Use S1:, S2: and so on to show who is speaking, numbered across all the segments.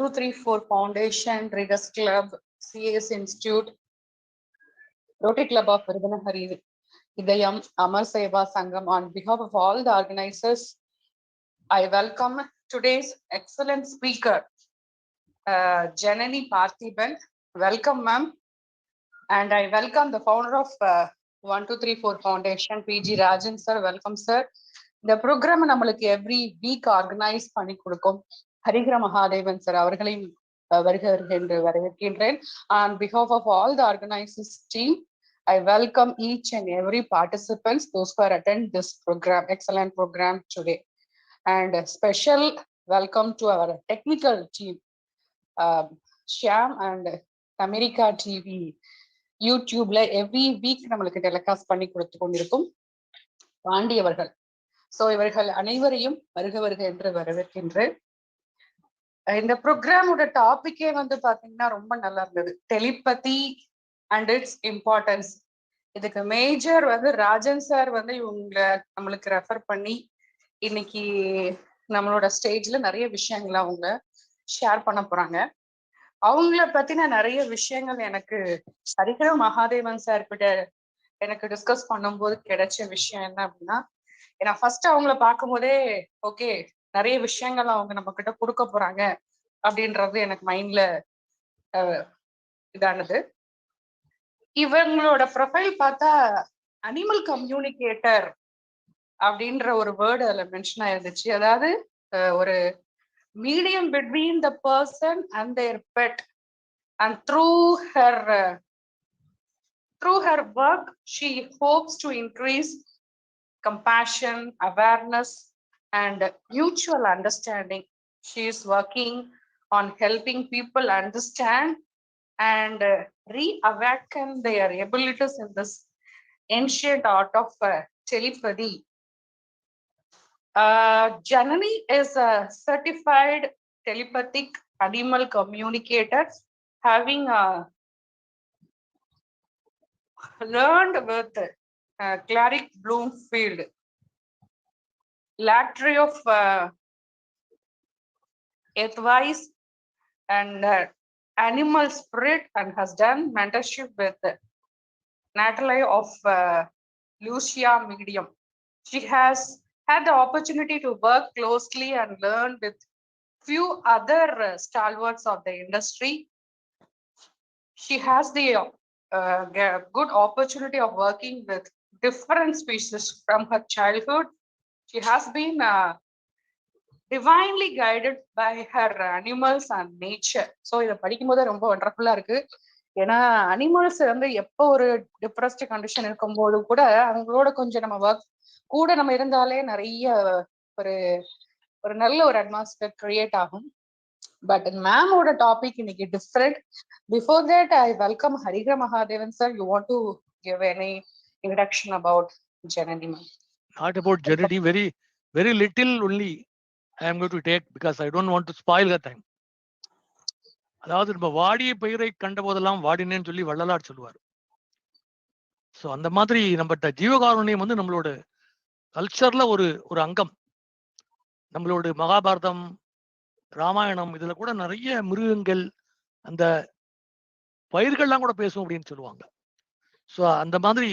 S1: 234 Foundation, Readers Club, CAS Institute, Rotary Club of Virudhanagari, Idayam, Amar Seva Sangam. On behalf of all the organizers, I welcome today's excellent speaker, Janani Parthiban. Welcome, ma'am. And I welcome the founder of 1234 Foundation, PG Rajan sir. Welcome, sir. The program நம்மளுக்கு every week organize பண்ணி கொடுக்கும் Harihara Mahadevan sir அவர்களையும் வருக என்று வரவேற்கின்றேன். On behalf of all the organizers team, I welcome each and every participants, those who are attend this program, excellent program today. And a special welcome to our technical team, Shyam and Tamerica TV, YouTube every week நம்மளுக்கு telecast பண்ணி கொடுத்து கொண்டிருக்கும் பாண்டி அவர்கள். So இவர்கள் அனைவரையும் வருக வருக என்று வரவேற்கின்றேன். இந்த ப்ரோக்ராமோட டாபிக்கே வந்து பாத்தீங்கன்னா ரொம்ப நல்லா இருந்தது, டெலிபதி அண்ட் இட்ஸ் இம்பார்ட்டன்ஸ். இதுக்கு மேஜர் வந்து ராஜன் சார் வந்து இவங்க நம்மளுக்கு ரெஃபர் பண்ணி இன்னைக்கு நம்மளோட ஸ்டேஜ்ல நிறைய விஷயங்களை அவங்க ஷேர் பண்ண போறாங்க. அவங்கள பத்தின நிறைய விஷயங்கள் எனக்கு ஹரிஹர மகாதேவன் சார் கிட்ட எனக்கு டிஸ்கஸ் பண்ணும்போது கிடைச்ச விஷயம் என்ன அப்படின்னா, ஏன்னா ஃபர்ஸ்ட் அவங்கள பார்க்கும் போதே ஓகே நிறைய விஷயங்கள் அவங்க நம்ம கிட்ட கொடுக்க போறாங்க அப்படின்றது எனக்கு மைண்ட்ல இதானது. இவங்களோட ப்ரொஃபைல் பார்த்தா அனிமல் கம்யூனிகேட்டர் அப்படின்ற ஒரு வேர்டு அதுல மென்ஷன் ஆயிருந்துச்சு. அதாவது ஒரு medium between the person and their pet, and through her work she hopes to increase compassion, awareness, and mutual understanding. She is working on helping people understand and reawaken their abilities in this ancient art of telepathy. Janani is a certified telepathic animal communicator, having learned with Claric Bloomfield, Latry of advice and animal spirit, and has done mentorship with Natalie of Lucia Medium. She has had the opportunity to work closely and learn with few other stalwarts of the industry. She has the good opportunity of working with different species from her childhood. She has been divinely guided by her animals and nature. So இதை படிக்கும் போது ரொம்ப வண்டர்ஃபுல்லா இருக்கு. ஏன்னா animals வந்து எப்போ ஒரு depressed condition இருக்கும்போது கூட அவங்களோட கொஞ்சம் நம்ம ஒர்க் கூட நம்ம இருந்தாலே நிறைய ஒரு நல்ல ஒரு அட்மாஸ்பியர் கிரியேட் ஆகும். பட் மேமோட டாபிக் இன்னைக்கு different. Before that I welcome Harihara Mahadevan sir. You want to give any introduction about Janani?
S2: Not about Janani, very little only I am going to take, because I don't want to spoil the time. அதாவது நம்ம வாடிய பயிரை கண்ட போதெல்லாம் வாடினேன்னு சொல்லி வள்ளலார் சொல்லுவார். So அந்த மாதிரி நம்மகிட்ட ஜீவகாருண்யம் வந்து நம்மளோட கல்ச்சர்ல ஒரு அங்கம். நம்மளோட மகாபாரதம், ராமாயணம் இதுல கூட நிறைய மிருகங்கள், அந்த பயிர்கள்லாம் கூட பேசும் அப்படின்னு சொல்லுவாங்க. ஸோ அந்த மாதிரி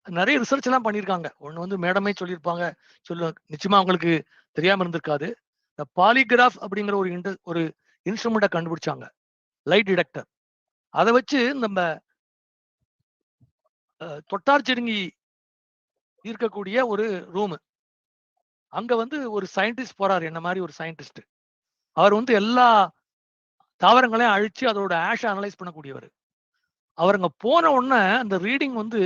S2: நிறைய ரிசர்ச் எல்லாம் பண்ணியிருக்காங்க. ஒன்று வந்து மேடமே சொல்லியிருப்பாங்க, நிச்சயமா அவங்களுக்கு தெரியாம இருந்திருக்காது. இந்த பாலிகிராஃப் அப்படிங்கிற ஒரு இன்ஸ்ட்ருமெண்ட்டை கண்டுபிடிச்சாங்க, லைட் டிடெக்டர். அதை வச்சு நம்ம தொட்டார் செடுங்கி இருக்கக்கூடிய ஒரு ரூமு, அங்க வந்து ஒரு சயின்டிஸ்ட் போறாரு, என்ன மாதிரி ஒரு சயின்டிஸ்ட். அவர் வந்து எல்லா தாவரங்களையும் அழிச்சு அதோட ஆஷை அனலைஸ் பண்ணக்கூடியவர். அவர் அங்க போன உடனே அந்த ரீடிங் வந்து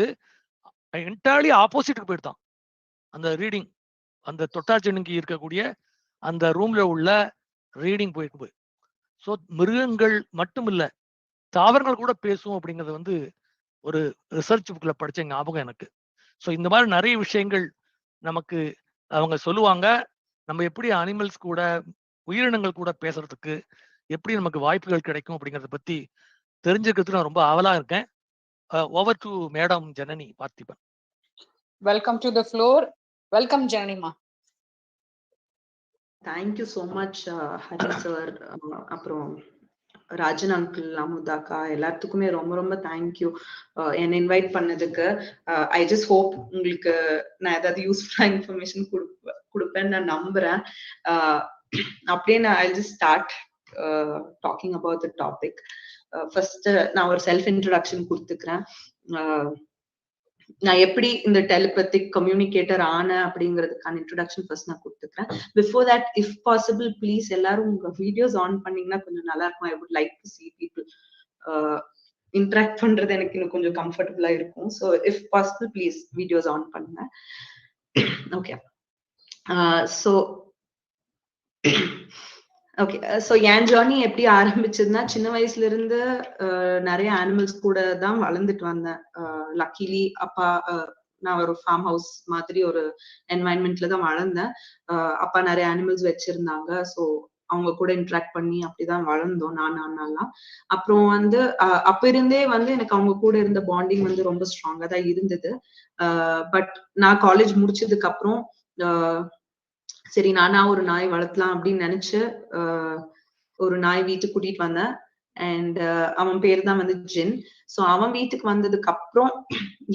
S2: என்டையர்லி ஆப்போசிட்டுக்கு போயிட்டான். அந்த ரீடிங், அந்த தொட்டார் செடுங்கி இருக்கக்கூடிய அந்த ரூம்ல உள்ள ரீடிங் போயிருக்கு. ஸோ மிருகங்கள் மட்டும் இல்ல, தாவரங்கள் கூட பேசும் அப்படிங்கிறது வந்து ஒரு ரிசர்ச் புக்ல படிச்ச ஞாபகம் எனக்கு. ஸோ இந்த மாதிரி நிறைய விஷயங்கள் நமக்கு அவங்க சொல்லுவாங்க. நம்ம எப்படி அனிமல்ஸ் கூட, உயிரினங்கள் கூட பேசுறதுக்கு எப்படி நமக்கு வாய்ப்புகள் கிடைக்கும் அப்படிங்கறத பத்தி தெரிஞ்சுக்கிறதுக்கு நான் ரொம்ப ஆவலா இருக்கேன். Over to madam Janani Parthiban.
S1: Welcome to the floor. Welcome ஜனனிமா.
S3: Thank you so much, Hari sir. அப்புறம் ராஜன் அங்கிள், அமுதாக்கா எல்லாத்துக்குமே ரொம்ப ரொம்ப தேங்க்யூ என்னை இன்வைட் பண்ணதுக்கு. ஐ ஜஸ்ட் ஹோப் உங்களுக்கு நான் ஏதாவது யூஸ்ஃபுல்லா இன்ஃபர்மேஷன் கொடுப்பேன்னு நான் நம்புறேன். அப்படியே நான் I just start talking about the topic. First நான் ஒரு செல்ஃப் இன்ட்ரோடக்ஷன் கொடுத்துக்கிறேன். நான் எப்படி இந்த டெலிபத்திக் கம்யூனிகேட்டர் ஆனேன் அப்படிங்கிறதுக்கான இன்ட்ரோடக்ஷன் ஃபர்ஸ்ட் நான் கொடுத்துக்கிறேன். Before that, if possible please எல்லாரும் உங்க வீடியோஸ் ஆன் பண்ணீங்கன்னா கொஞ்சம் நல்லா இருக்கும். I would like to see people interact பண்றது எனக்கு இன்னும் கொஞ்சம் கம்ஃபர்டபுளா இருக்கும். So if possible please videos on பண்ணுங்க. ஓகே, ஸோ ஓகே, ஸோ என் ஜேர்னி எப்படி ஆரம்பிச்சதுன்னா, சின்ன வயசுல இருந்து நிறைய அனிமல்ஸ் கூட தான் வளர்ந்துட்டு வந்தேன். லக்கிலி அப்பா, நான் ஒரு ஃபார்ம் ஹவுஸ் மாதிரி ஒரு என்வாயன்மெண்ட்ல தான் வளர்ந்தேன். அப்பா நிறைய அனிமல்ஸ் வச்சிருந்தாங்க. ஸோ அவங்க கூட இன்ட்ராக்ட் பண்ணி அப்படிதான் வளர்ந்தோம் நான் அண்ணாலாம். அப்புறம் வந்து அப்ப இருந்தே வந்து எனக்கு அவங்க கூட இருந்த பாண்டிங் வந்து ரொம்ப ஸ்ட்ராங்கா தான் இருந்தது. பட் நான் காலேஜ் முடிச்சதுக்கு அப்புறம் சரி நானா ஒரு நாய் வளர்த்தலாம் அப்படின்னு நினைச்சு ஒரு நாய் வீட்டுக்கு கூட்டிட்டு வந்தேன். அண்ட் அவன் பேர் தான் வந்து ஜின். ஸோ அவன் வீட்டுக்கு வந்ததுக்கு அப்புறம்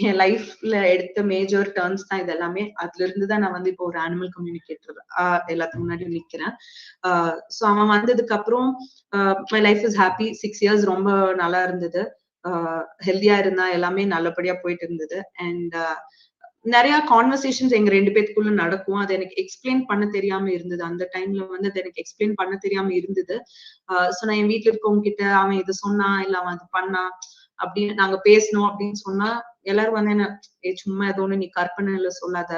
S3: என் லைஃப்ல எடுத்த மேஜர் டர்ன்ஸ் தான் இது எல்லாமே. அதுல இருந்துதான் நான் வந்து இப்போ ஒரு அனிமல் கம்யூனிகேட்டர் எல்லாத்துக்கு முன்னாடி நிக்கிறேன். ஸோ அவன் வந்ததுக்கு அப்புறம் my life is happy. 6 years ரொம்ப நல்லா இருந்தது. ஹெல்தியா இருந்தா, எல்லாமே நல்லபடியா போயிட்டு இருந்தது. அண்ட் நிறைய கான்வர்சேஷன்ஸ் எங்க 2 பேத்துக்குள்ள நடக்கும். அது எனக்கு எக்ஸ்பிளைன் பண்ண தெரியாம இருந்தது. அந்த டைம்ல வந்து அது எனக்கு எக்ஸ்பிளைன் பண்ண தெரியாம இருந்தது. சோ நான் என் வீட்டுல இருக்கவங்க கிட்ட அவன் இது சொன்னா இல்ல அவன் அது பண்ணா அப்படின்னு நாங்க பேசணும் அப்படின்னு சொன்னா எல்லாரும் வந்து என்ன சும்மா ஏதோ ஒண்ணு நீ கற்பனையில சொல்லாத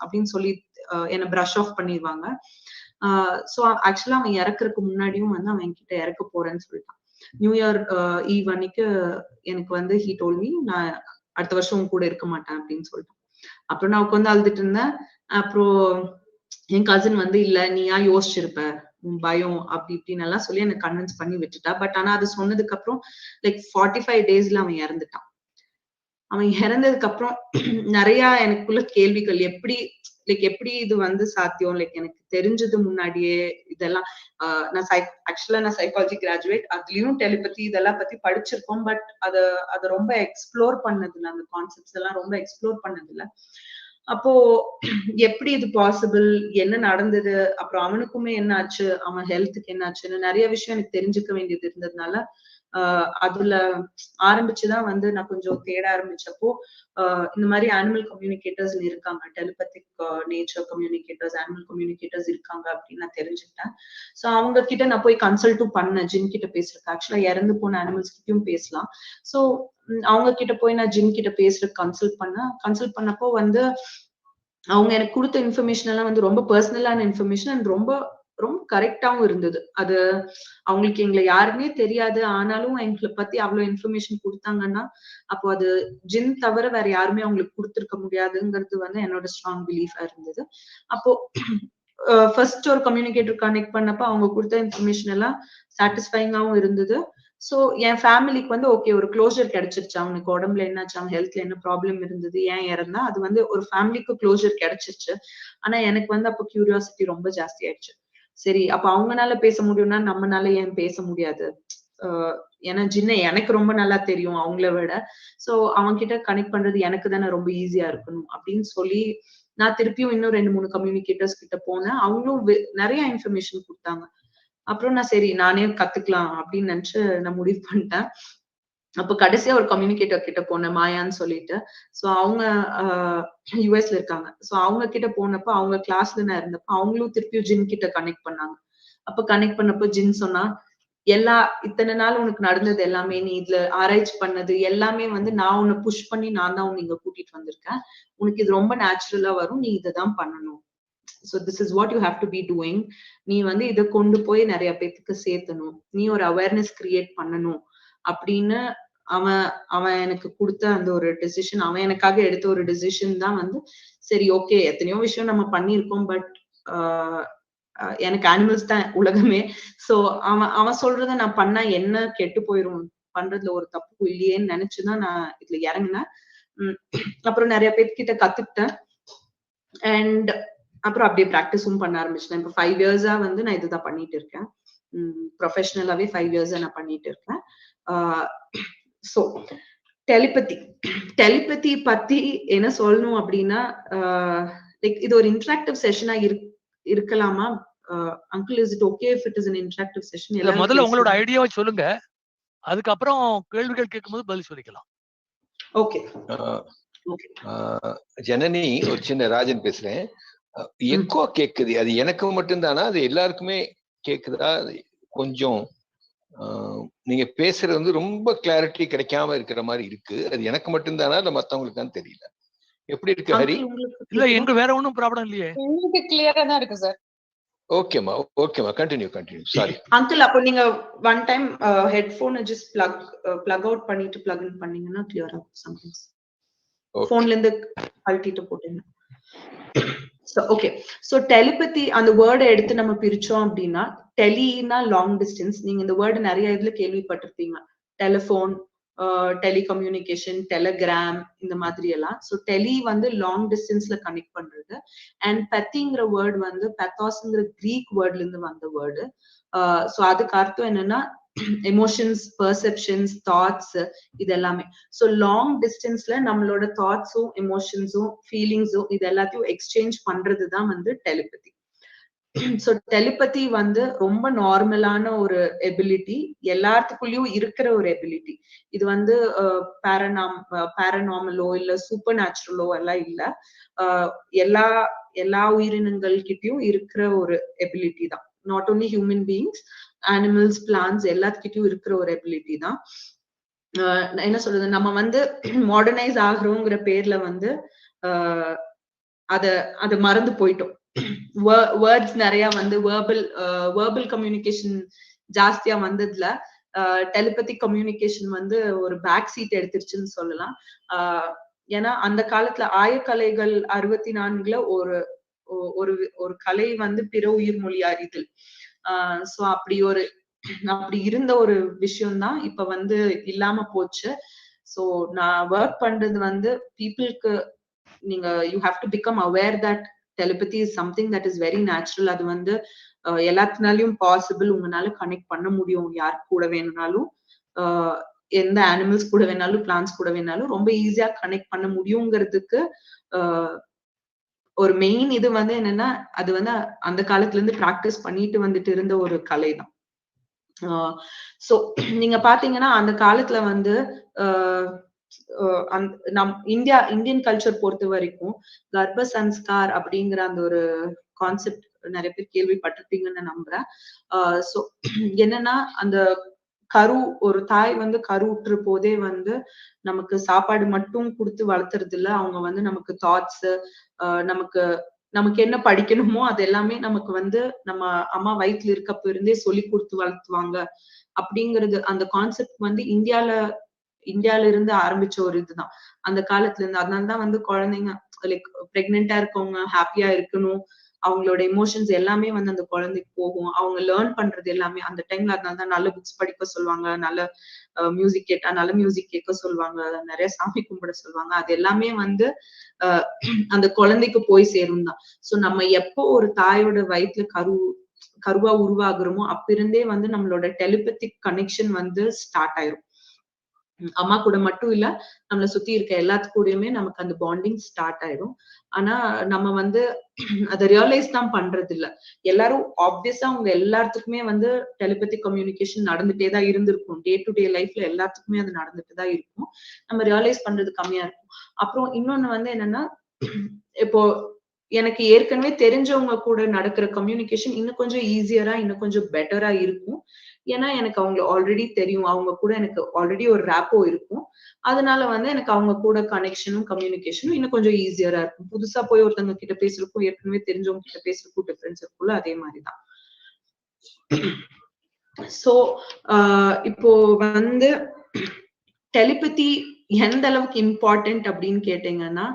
S3: அப்படின்னு சொல்லி என்ன பிரஷ் ஆஃப் பண்ணிடுவாங்க. சோ ஆக்சுவலா அவன் இறக்குறதுக்கு முன்னாடியும் வந்து அவன் என்கிட்ட இறக்க போறேன்னு சொல்லிட்டான். நியூ இயர் ஈவ் அன்னைக்கு எனக்கு வந்து ஹீ டோல்ட் மீ நான் அடுத்த வருஷம் உன் கூட இருக்க மாட்டேன் அப்படின்னு சொல்லிட்டான். அப்புறம் நான் உட்காந்து அழுதுட்டு இருந்தேன். அப்புறம் என் கசின் வந்து இல்ல நீயா யோசிச்சிருப்ப, உன் பயம் அப்படி இப்படின்னு எல்லாம் சொல்லி எனக்கு கன்வின்ஸ் பண்ணி விட்டுட்டா. பட் ஆனா அது சொன்னதுக்கு அப்புறம் லைக் 45 daysல அவன் இறந்துட்டான். அவன் இறந்ததுக்கு அப்புறம் நிறைய எனக்குள்ள கேள்விகள், எப்படி இது வந்து சாத்தியம், லைக் எனக்கு தெரிஞ்சது முன்னாடியே இதெல்லாம் நான் ஆக்சுவலா நான் சைக்காலஜி கிராஜுவேட், அதுலயும் டெலிபதி இதெல்லாம் பத்தி படிச்சிருக்கோம். பட் அத ரொம்ப எக்ஸ்ப்ளோர் பண்ணதில்ல, அந்த கான்செப்ட்ஸ் எல்லாம் ரொம்ப எக்ஸ்ப்ளோர் பண்ணதில்ல. அப்போ எப்படி இது பாசிபிள், என்ன நடந்தது, அப்புறம் அவனுக்குமே என்ன ஆச்சு, அவன் ஹெல்த்துக்கு என்ன ஆச்சுன்னு நிறைய விஷயம் எனக்கு தெரிஞ்சுக்க வேண்டியது இருந்ததுனால அதுல ஆரம்பிச்சுதான் வந்து நான் கொஞ்சம் தேட ஆரம்பிச்சப்போ இந்த மாதிரி அனிமல் கம்யூனிகேட்டர்ஸ் இருக்காங்க, டெலிபத்திக் நேச்சர் கம்யூனிகேட்டர்ஸ், அனிமல் கம்யூனிகேட்டர்ஸ் இருக்காங்க அப்படின்னு நான் தெரிஞ்சுக்கிட்டேன். சோ அவங்க கிட்ட நான் போய் கன்சல்ட்டும் பண்ணேன். ஜின் கிட்ட பேசுறதுக்கு ஆக்சுவலா இறந்து போன அனிமல்ஸ் கிட்டயும் பேசலாம். சோ அவங்க கிட்ட போய் நான் ஜின் கிட்ட பேசுறதுக்கு கன்சல்ட் பண்ணப்போ வந்து அவங்க எனக்கு கொடுத்த இன்ஃபர்மேஷன் எல்லாம் வந்து ரொம்ப பர்சனலான இன்ஃபர்மேஷன் அண்ட் ரொம்ப ரொம்ப கரெக்டாவும் இருந்தது. அது அவங்களுக்கு எங்களை யாருன்னே தெரியாது, ஆனாலும் எங்களை பத்தி அவ்வளவு இன்ஃபர்மேஷன் கொடுத்தாங்கன்னா அப்போ அது ஜின் தவிர வேற யாருமே அவங்களுக்கு கொடுத்திருக்க முடியாதுங்கிறது வந்து என்னோட ஸ்ட்ராங் பிலீஃபா இருந்தது. அப்போ ஃபர்ஸ்ட் ஒரு கம்யூனிகேட்டர் கனெக்ட் பண்ணப்ப அவங்க கொடுத்த இன்ஃபர்மேஷன் எல்லாம் சாட்டிஸ்ஃபைங்காவும் இருந்தது. சோ என் ஃபேமிலிக்கு வந்து ஓகே ஒரு க்ளோஷர் கிடைச்சிருச்சு. அவனுக்கு உடம்புல என்னாச்சு, அவன் ஹெல்த்ல என்ன ப்ராப்ளம் இருந்தது, ஏன் இறந்தா, அது வந்து ஒரு ஃபேமிலிக்கு க்ளோஷர் கிடைச்சிருச்சு. ஆனா எனக்கு வந்து அப்போ கியூரியாசிட்டி ரொம்ப ஜாஸ்தி ஆயிடுச்சு. சரி அப்ப அவங்கனால பேச முடியும்னா நம்மனால ஏன் பேச முடியாது, ஏன்னா ஜின்ன எனக்கு ரொம்ப நல்லா தெரியும் அவங்கள விட. சோ அவங்க கிட்ட கனெக்ட் பண்றது எனக்கு தானே ரொம்ப ஈஸியா இருக்கணும் அப்படின்னு சொல்லி நான் திருப்பியும் இன்னும் 2-3 கம்யூனிகேட்டர்ஸ் கிட்ட போனேன். அவங்களும் நிறைய இன்ஃபர்மேஷன் கொடுத்தாங்க. அப்புறம் நான் சரி நானே கத்துக்கலாம் அப்படின்னு நினைச்சு நான் முடிவு பண்ணிட்டேன். அப்ப கடைசியா ஒரு கம்யூனிகேட்டர் கிட்ட போனேன், மாயான்னு சொல்லிட்டு. சோ அவங்க யுஎஸ்ல இருக்காங்க. சோ அவங்க கிட்ட போனப்ப அவங்க கிளாஸ்ல நான் இருந்தப்ப அவங்களும் திருப்பியும் ஜின் கிட்ட கனெக்ட் பண்ணாங்க. அப்ப கனெக்ட் பண்ணப்போ ஜின் சொன்னா, இத்தனை நாள் உனக்கு நடந்தது எல்லாமே, நீ இதுல ஆராய்ச்சி பண்ணது எல்லாமே வந்து நான் உன்னை புஷ் பண்ணி நான் தான் உன்னை இங்க கூட்டிட்டு வந்திருக்கேன். உனக்கு இது ரொம்ப நேச்சுரலா வரும், நீ இதைதான் பண்ணணும். So this is what you have to be doing. நீ வந்து இதை கொண்டு போய் நிறைய பேத்துக்கு சேர்த்தணும், நீ ஒரு அவேர்னஸ் கிரியேட் பண்ணணும் அப்படின்னு அவன் எனக்கு கொடுத்த அந்த ஒரு டெசிஷன், அவன் எனக்காக எடுத்த ஒரு டெசிஷன் தான் வந்து சரி ஓகே எத்தனையோ விஷயம் நம்ம பண்ணிருக்கோம், பட் எனக்கு அனிமல்ஸ் தான் உலகமே. சோ அவன் சொல்றத நான் பண்ணா என்ன கெட்டு போயிரும், பண்றதுல ஒரு தப்பு இல்லையேன்னு நினைச்சுதான் நான் இதுல இறங்கினேன். அப்புறம் நிறைய பேர்கிட்ட கத்துக்கிட்டேன். அண்ட் அப்புறம் அப்படியே ப்ராக்டிஸும் பண்ண ஆரம்பிச்சேன். இப்ப 5 இயர்ஸா வந்து நான் இதுதான் பண்ணிட்டு இருக்கேன். ப்ரொஃபஷனலாவே 5 இயர்ஸா நான் பண்ணிட்டு இருக்கேன். சோ டெலிபதி பத்தி என்ன சொல்லணும் அப்படின்னா, லைக் இது ஒரு இன்டராக்டிவ் செஷனா இருக்கலாமா? Uncle, is it okay if it is an interactive session?
S2: முதல்ல உங்களோட ஐடியாவை சொல்லுங்க, அதுக்கப்புறம் கேள்விகள் கேட்கும்போது பதில் சொல்லிக்கலாம்.
S3: ஓகே.
S4: ஜனனி, ஒரு சின்ன ராஜன் பேசுறேன். எக்கோ கேக்குது, அது எனக்கு மட்டும்தானா, அது எல்லாருக்குமே கேக்குதா? கொஞ்சம் நீங்க பேசுறது வந்து ரொம்ப கிளாரிட்டி கிடைக்காம இருக்கிற மாதிரி இருக்கு. அது எனக்கு மட்டும்தானா இல்ல மத்தவங்களுக்கு தான் தெரியல. எப்படி இருக்கு ஹரி?
S2: இல்ல, எங்க வேற ஒண்ணும் ப்ராப்ளம் இல்லையே.
S1: உங்களுக்கு கிளியரா தான் இருக்கு சார்.
S4: ஓகேமா, கண்டினியூ. சாரி
S3: அங்கிள், அப்போ நீங்க ஒன் டைம் ஹெட்போனை ஜஸ்ட் பிளக் அவுட் பண்ணிட்டு பிளக் இன் பண்ணீங்கன்னா கிளியர் ஆகும். சம்டைம்ஸ் போன்ல இருந்து கழட்டிட்டு போட்டீங்க. ஓகே. சோ டெலிபதி அந்த வேர்டை எடுத்து நம்ம பிரிச்சோம் அப்படின்னா, டெலினா லாங் டிஸ்டன்ஸ். நீங்க இந்த வேர்டு நிறைய இதுல கேள்விப்பட்டிருப்பீங்க. டெலிபோன், டெலிகம்யூனிகேஷன், டெலிகிராம், இந்த மாதிரி எல்லாம். சோ டெலி வந்து லாங் டிஸ்டன்ஸ்ல கனெக்ட் பண்றது. அண்ட் பெத்திங்கிற வேர்டு வந்து பெத்தாஸ்ங்கிற கிரீக் வேர்ட்ல இருந்து வந்த வேர்டு. சோ அதுக்கு அர்த்தம் என்னன்னா எமோஷன்ஸ், பெர்செப்ஷன்ஸ், தாட்ஸ், இது எல்லாமே. சோ லாங் டிஸ்டன்ஸ்ல நம்மளோட தாட்ஸும் எமோஷன்ஸும் ஃபீலிங்ஸும் இது எல்லாத்தையும் எக்ஸ்சேஞ்ச் பண்றதுதான் வந்து டெலிபதி. சோ டெலிபதி வந்து ரொம்ப நார்மலான ஒரு எபிலிட்டி, எல்லாத்துக்குள்ளயும் இருக்கிற ஒரு எபிலிட்டி. இது வந்து பேரநார்மலோ இல்ல சூப்பர் நேச்சுரலோ எல்லாம் இல்ல. எல்லா உயிரினங்கள் கிட்டயும் இருக்கிற ஒரு எபிலிட்டி தான். Not only human beings, animals, plants எல்லாத்துக்கிட்டையும் இருக்கிற ஒரு எபிலிட்டி தான். என்ன சொல்றது, நம்ம வந்து மாடர்னைஸ் ஆகிறோங்கிற பேர்ல வந்து அத மறந்து போயிட்டோம். வேர்ட்ஸ் நிறைய வந்து வேர்பல் கம்யூனிகேஷன் ஜாஸ்தியா வந்ததுல டெலிபதிக் கம்யூனிகேஷன் வந்து ஒரு பேக் சீட் எடுத்துருச்சுன்னு சொல்லலாம். ஏன்னா அந்த காலத்துல ஆயக்கலைகள் 64ல ஒரு கலை வந்து பிற உயிர் மொழி அறிதல். சோ அப்படி இருந்த ஒரு விஷயம் தான் இப்ப வந்து இல்லாம போச்சு. சோ நான் ஒர்க் பண்றது வந்து பீப்புளுக்கு, நீங்க you have to become aware that telepathy is something that is very natural. அது வந்து எல்லாத்தினாலையும் பாசிபிள். உங்களால கனெக்ட் பண்ண முடியும் யார் கூட வேணும்னாலும், எந்த அனிமல்ஸ் கூட வேணாலும், பிளான்ஸ் கூட வேணாலும் ரொம்ப ஈஸியா கனெக்ட் பண்ண முடியுங்கிறதுக்கு ஒரு மெயின் இது வந்து என்னன்னா, அது வந்து அந்த காலத்துல இருந்து பிராக்டிஸ் பண்ணிட்டு வந்துட்டு இருந்த ஒரு கலை தான். சோ நீங்க பாத்தீங்கன்னா அந்த காலத்துல வந்து இந்தியன் கல்ச்சர் பொறுத்த வரைக்கும் கர்ப்ப சன்ஸ்கார் அப்படிங்கிற அந்த ஒரு கான்செப்ட் நிறைய பேர் கேள்விப்பட்டிருப்பீங்கன்னு நம்புறேன். சோ என்னன்னா, அந்த ஒரு தாய் வந்து கருவுற்ற போதே வந்து நமக்கு சாப்பாடு மட்டும் கொடுத்து வளர்த்துறது இல்ல. அவங்க வந்து நமக்கு தாட்ஸ், நமக்கு என்ன படிக்கணுமோ அது எல்லாமே நமக்கு வந்து நம்ம அம்மா வயிற்றுல இருக்கப்ப இருந்தே சொல்லி கொடுத்து வளர்த்துவாங்க அப்படிங்கிறது. அந்த கான்செப்ட் வந்து இந்தியால இருந்து ஆரம்பிச்ச ஒரு இதுதான் அந்த காலத்துல இருந்து. அதனாலதான் வந்து குழந்தைங்க லைக் பிரெக்னெண்டா இருக்கவங்க ஹாப்பியா இருக்கணும், அவங்களோட எமோஷன்ஸ் எல்லாமே வந்து அந்த குழந்தைக்கு போகும். அவங்க லேர்ன் பண்றது எல்லாமே அந்த டைம்ல. அதனாலதான் நல்ல புக்ஸ் படிக்க சொல்லுவாங்க, நல்ல மியூசிக் கேட்டா நல்ல மியூசிக் கேட்க சொல்லுவாங்க, நிறைய சாமி கும்பிட சொல்லுவாங்க. அது எல்லாமே வந்து அந்த குழந்தைக்கு போய் சேரும் தான். சோ நம்ம எப்போ ஒரு தாயோட வயிற்றுல கருவா உருவாகுறோமோ அப்ப இருந்தே வந்து நம்மளோட டெலிபதிக் கனெக்ஷன் வந்து ஸ்டார்ட் ஆயிரும். அம்மா கூட மட்டும் இல்ல, நம்மளை சுத்தி இருக்க எல்லாத்து கூடயுமே நமக்கு அந்த பாண்டிங் ஸ்டார்ட் ஆயிடும். ஆனா நம்ம வந்து அதை ரியலைஸ் தான் பண்றது இல்ல. எல்லாரும் ஆப்வியஸா அவங்க எல்லாத்துக்குமே வந்து டெலிபதிக் கம்யூனிகேஷன் நடந்துட்டே தான் இருந்திருக்கும். டே டு டே லைஃப்ல எல்லாத்துக்குமே அது நடந்துட்டு தான் இருக்கும். நம்ம ரியலைஸ் பண்றது கம்மியா இருக்கும். அப்புறம் இன்னொன்னு வந்து என்னன்னா, இப்போ எனக்கு ஏற்கனவே தெரிஞ்சவங்க கூட நடக்கிற கம்யூனிகேஷன் இன்னும் கொஞ்சம் ஈஸியரா, இன்னும் கொஞ்சம் பெட்டரா இருக்கும். ஏன்னா எனக்கு அவங்களை ஆல்ரெடி தெரியும், அவங்க கூட எனக்கு ஆல்ரெடி ஒரு ரேப்போ இருக்கும். அதனால வந்து எனக்கு அவங்க கூட கனெக்ஷனும் கம்யூனிகேஷனும் இன்னும் கொஞ்சம் ஈஸியரா இருக்கும். புதுசா போய் ஒருத்தவங்க கிட்ட பேசுறதுக்கும் ஏற்கனவே தெரிஞ்சவங்க கிட்ட பேசுறதுக்கும் டிஃபரன்ஸ் இருக்கும்ல, அதே மாதிரிதான். சோ இப்போ வந்து டெலிபதி எந்த அளவுக்கு இம்பார்ட்டன்ட் அப்படின்னு கேட்டீங்கன்னா,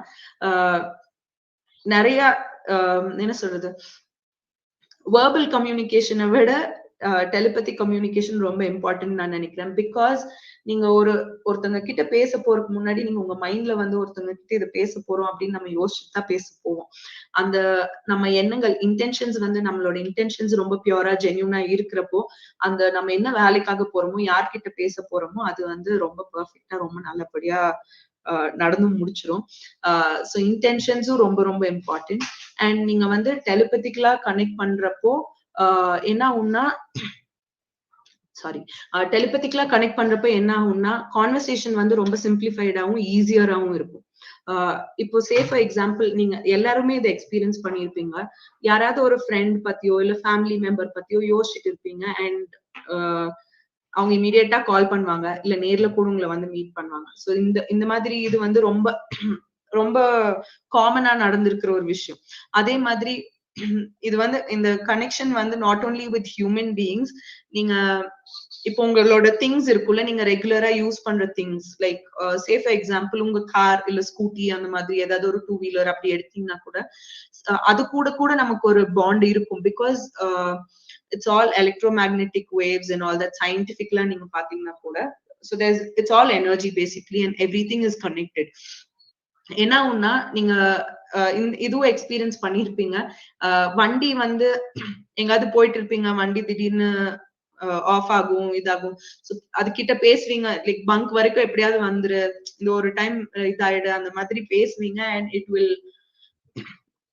S3: நிறைய என்ன சொல்றது, வேர்பல் கம்யூனிகேஷனை விட டெலிபதி கம்யூனிகேஷன் ரொம்ப இம்பார்ட்டன்ட் நான் நினைக்கிறேன். பிகாஸ் நீங்க ஒருத்தங்க கிட்ட பேச போறதுக்கு முன்னாடி நீங்க உங்க மைண்ட்ல வந்து ஒருத்தங்க கிட்ட இதை பேச போறோம் அப்படின்னு நம்ம யோசிச்சுட்டு தான் பேச போவோம். அந்த நம்ம எண்ணங்கள் இன்டென்ஷன்ஸ் வந்து நம்மளோட இன்டென்ஷன்ஸ் ரொம்ப பியூரா ஜென்யூனா இருக்கிறப்போ அந்த நம்ம என்ன வேலைக்காக போறோமோ யார்கிட்ட பேச போறோமோ அது வந்து ரொம்ப பெர்ஃபெக்டா ரொம்ப நல்லபடியா நடந்து முடிச்சிரும். ஸோ இன்டென்ஷன்ஸும் ரொம்ப ரொம்ப இம்பார்ட்டன்ட். அண்ட் நீங்க வந்து டெலிபதிக்கலா கனெக்ட் பண்றப்போ என்ன ஆகும்னா டெலிபதிக்கலா கனெக்ட் பண்றப்ப என்ன ஆகும்னா கான்வர்சேஷன் வந்து ரொம்ப சிம்பிளிஃபைடாவும் ஈஸியராகவும் இருக்கும். இப்போ சே ஃபார் எக்ஸாம்பிள் நீங்க எல்லாருமே இதை எக்ஸ்பீரியன்ஸ் பண்ணியிருப்பீங்க. யாராவது ஒரு ஃப்ரெண்ட் பத்தியோ இல்ல ஃபேமிலி மெம்பர் பத்தியோ யோசிச்சுட்டு இருப்பீங்க அண்ட் அவங்க இமீடியட்டா கால் பண்ணுவாங்க இல்ல நேர்ல கூட உங்களை வந்து மீட் பண்ணுவாங்க. ஸோ இந்த மாதிரி இது வந்து ரொம்ப ரொம்ப காமனா நடந்திருக்கிற ஒரு விஷயம். அதே மாதிரி இது வந்து இந்த கனெக்ஷன் வந்து not only with human beings. நீங்க இப்போ உங்களோட திங்ஸ் இருக்குல்ல, நீங்க ரெகுலரா யூஸ் பண்ற things like say for example உங்க கார் இல்ல ஸ்கூட்டி அந்த மாதிரி ஏதாவது ஒரு 2 வீலர் அப்படி எடுத்தீங்கன்னா கூட அது கூட நமக்கு ஒரு பாண்ட் இருக்கும். Because it's all electromagnetic waves and all that scientifically நீங்க பாத்தீங்கன்னா கூட so it's all energy basically and everything is connected. என்ன ஒன்னா நீங்க இதுவும் எக்ஸ்பீரியன்ஸ் பண்ணிருப்பீங்க. வண்டி வந்து எங்காவது போயிட்டு இருப்பீங்க, வண்டி திடீர்னு ஆஃப் ஆகும் இதாகும். அது கிட்ட பேசுவீங்க லைக் பங்க் வரைக்கும் எப்படியாவது வந்துரு இந்த ஒரு டைம் இதாயிடு அந்த மாதிரி பேசுவீங்க and it will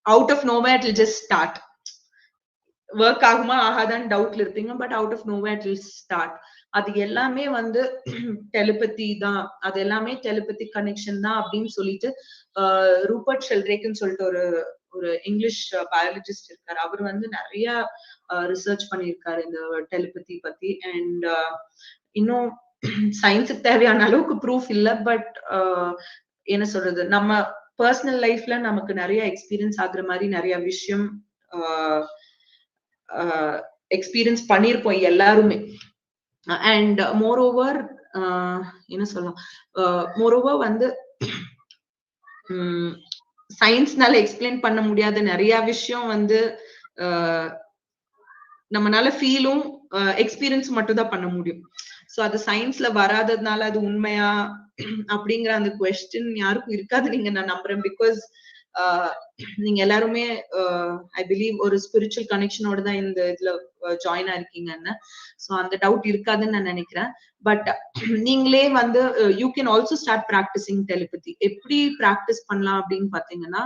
S3: out of nowhere it will just start. Work ஆகுமா ஆகாதான்னு டவுட்ல இருப்பீங்க, but out of nowhere it will start. அது எல்லாமே வந்து டெலிபதி தான், அது எல்லாமே டெலிபதி கனெக்ஷன் தான் அப்படின்னு சொல்லிட்டு ரூபர்ட் ஷெல்ட்ரேக்னு சொல்லிட்டு ஒரு இங்கிலீஷ் பயாலஜிஸ்ட் இருக்காரு. அவர் வந்து நிறைய ரிசர்ச் பண்ணியிருக்காரு இந்த டெலிபதி பத்தி. அண்ட் இன்னும் சயின்ஸுக்கு தேவையான அளவுக்கு ப்ரூஃப் இல்லை, பட் என்ன சொல்றது, நம்ம பர்சனல் லைஃப்ல நமக்கு நிறைய எக்ஸ்பீரியன்ஸ் ஆகுற மாதிரி நிறைய விஷயம் எக்ஸ்பீரியன்ஸ் பண்ணிருப்போம் எல்லாருமே. அண்ட் மோரோவர் என்ன சொல்லலாம், மோரோவர் வந்து சயின்ஸ்னால எக்ஸ்பிளைன் பண்ண முடியாத நிறைய விஷயம் வந்து நம்மளால ஃபீலும் எக்ஸ்பீரியன்ஸ் மட்டும் தான் பண்ண முடியும். சோ அது சயின்ஸ்ல வராததுனால அது உண்மையா அப்படிங்கிற அந்த குவெஸ்டின் யாருக்கும் இருக்காது நீங்க நான் நம்புறேன். பிகாஸ் நீங்க எல்லாருமே ஐ பிலீவ் ஒரு ஸ்பிரிச்சுவல் கனெக்ஷனோட தான் இந்த இதுல ஜாயின் ஆயிருக்கீங்கன்னு. சோ அந்த டவுட் இருக்காதுன்னு நான் நினைக்கிறேன். பட் நீங்களே வந்து you can also start practising telepathy. எப்படி பிராக்டிஸ் பண்ணலாம் அப்படின்னு பாத்தீங்கன்னா,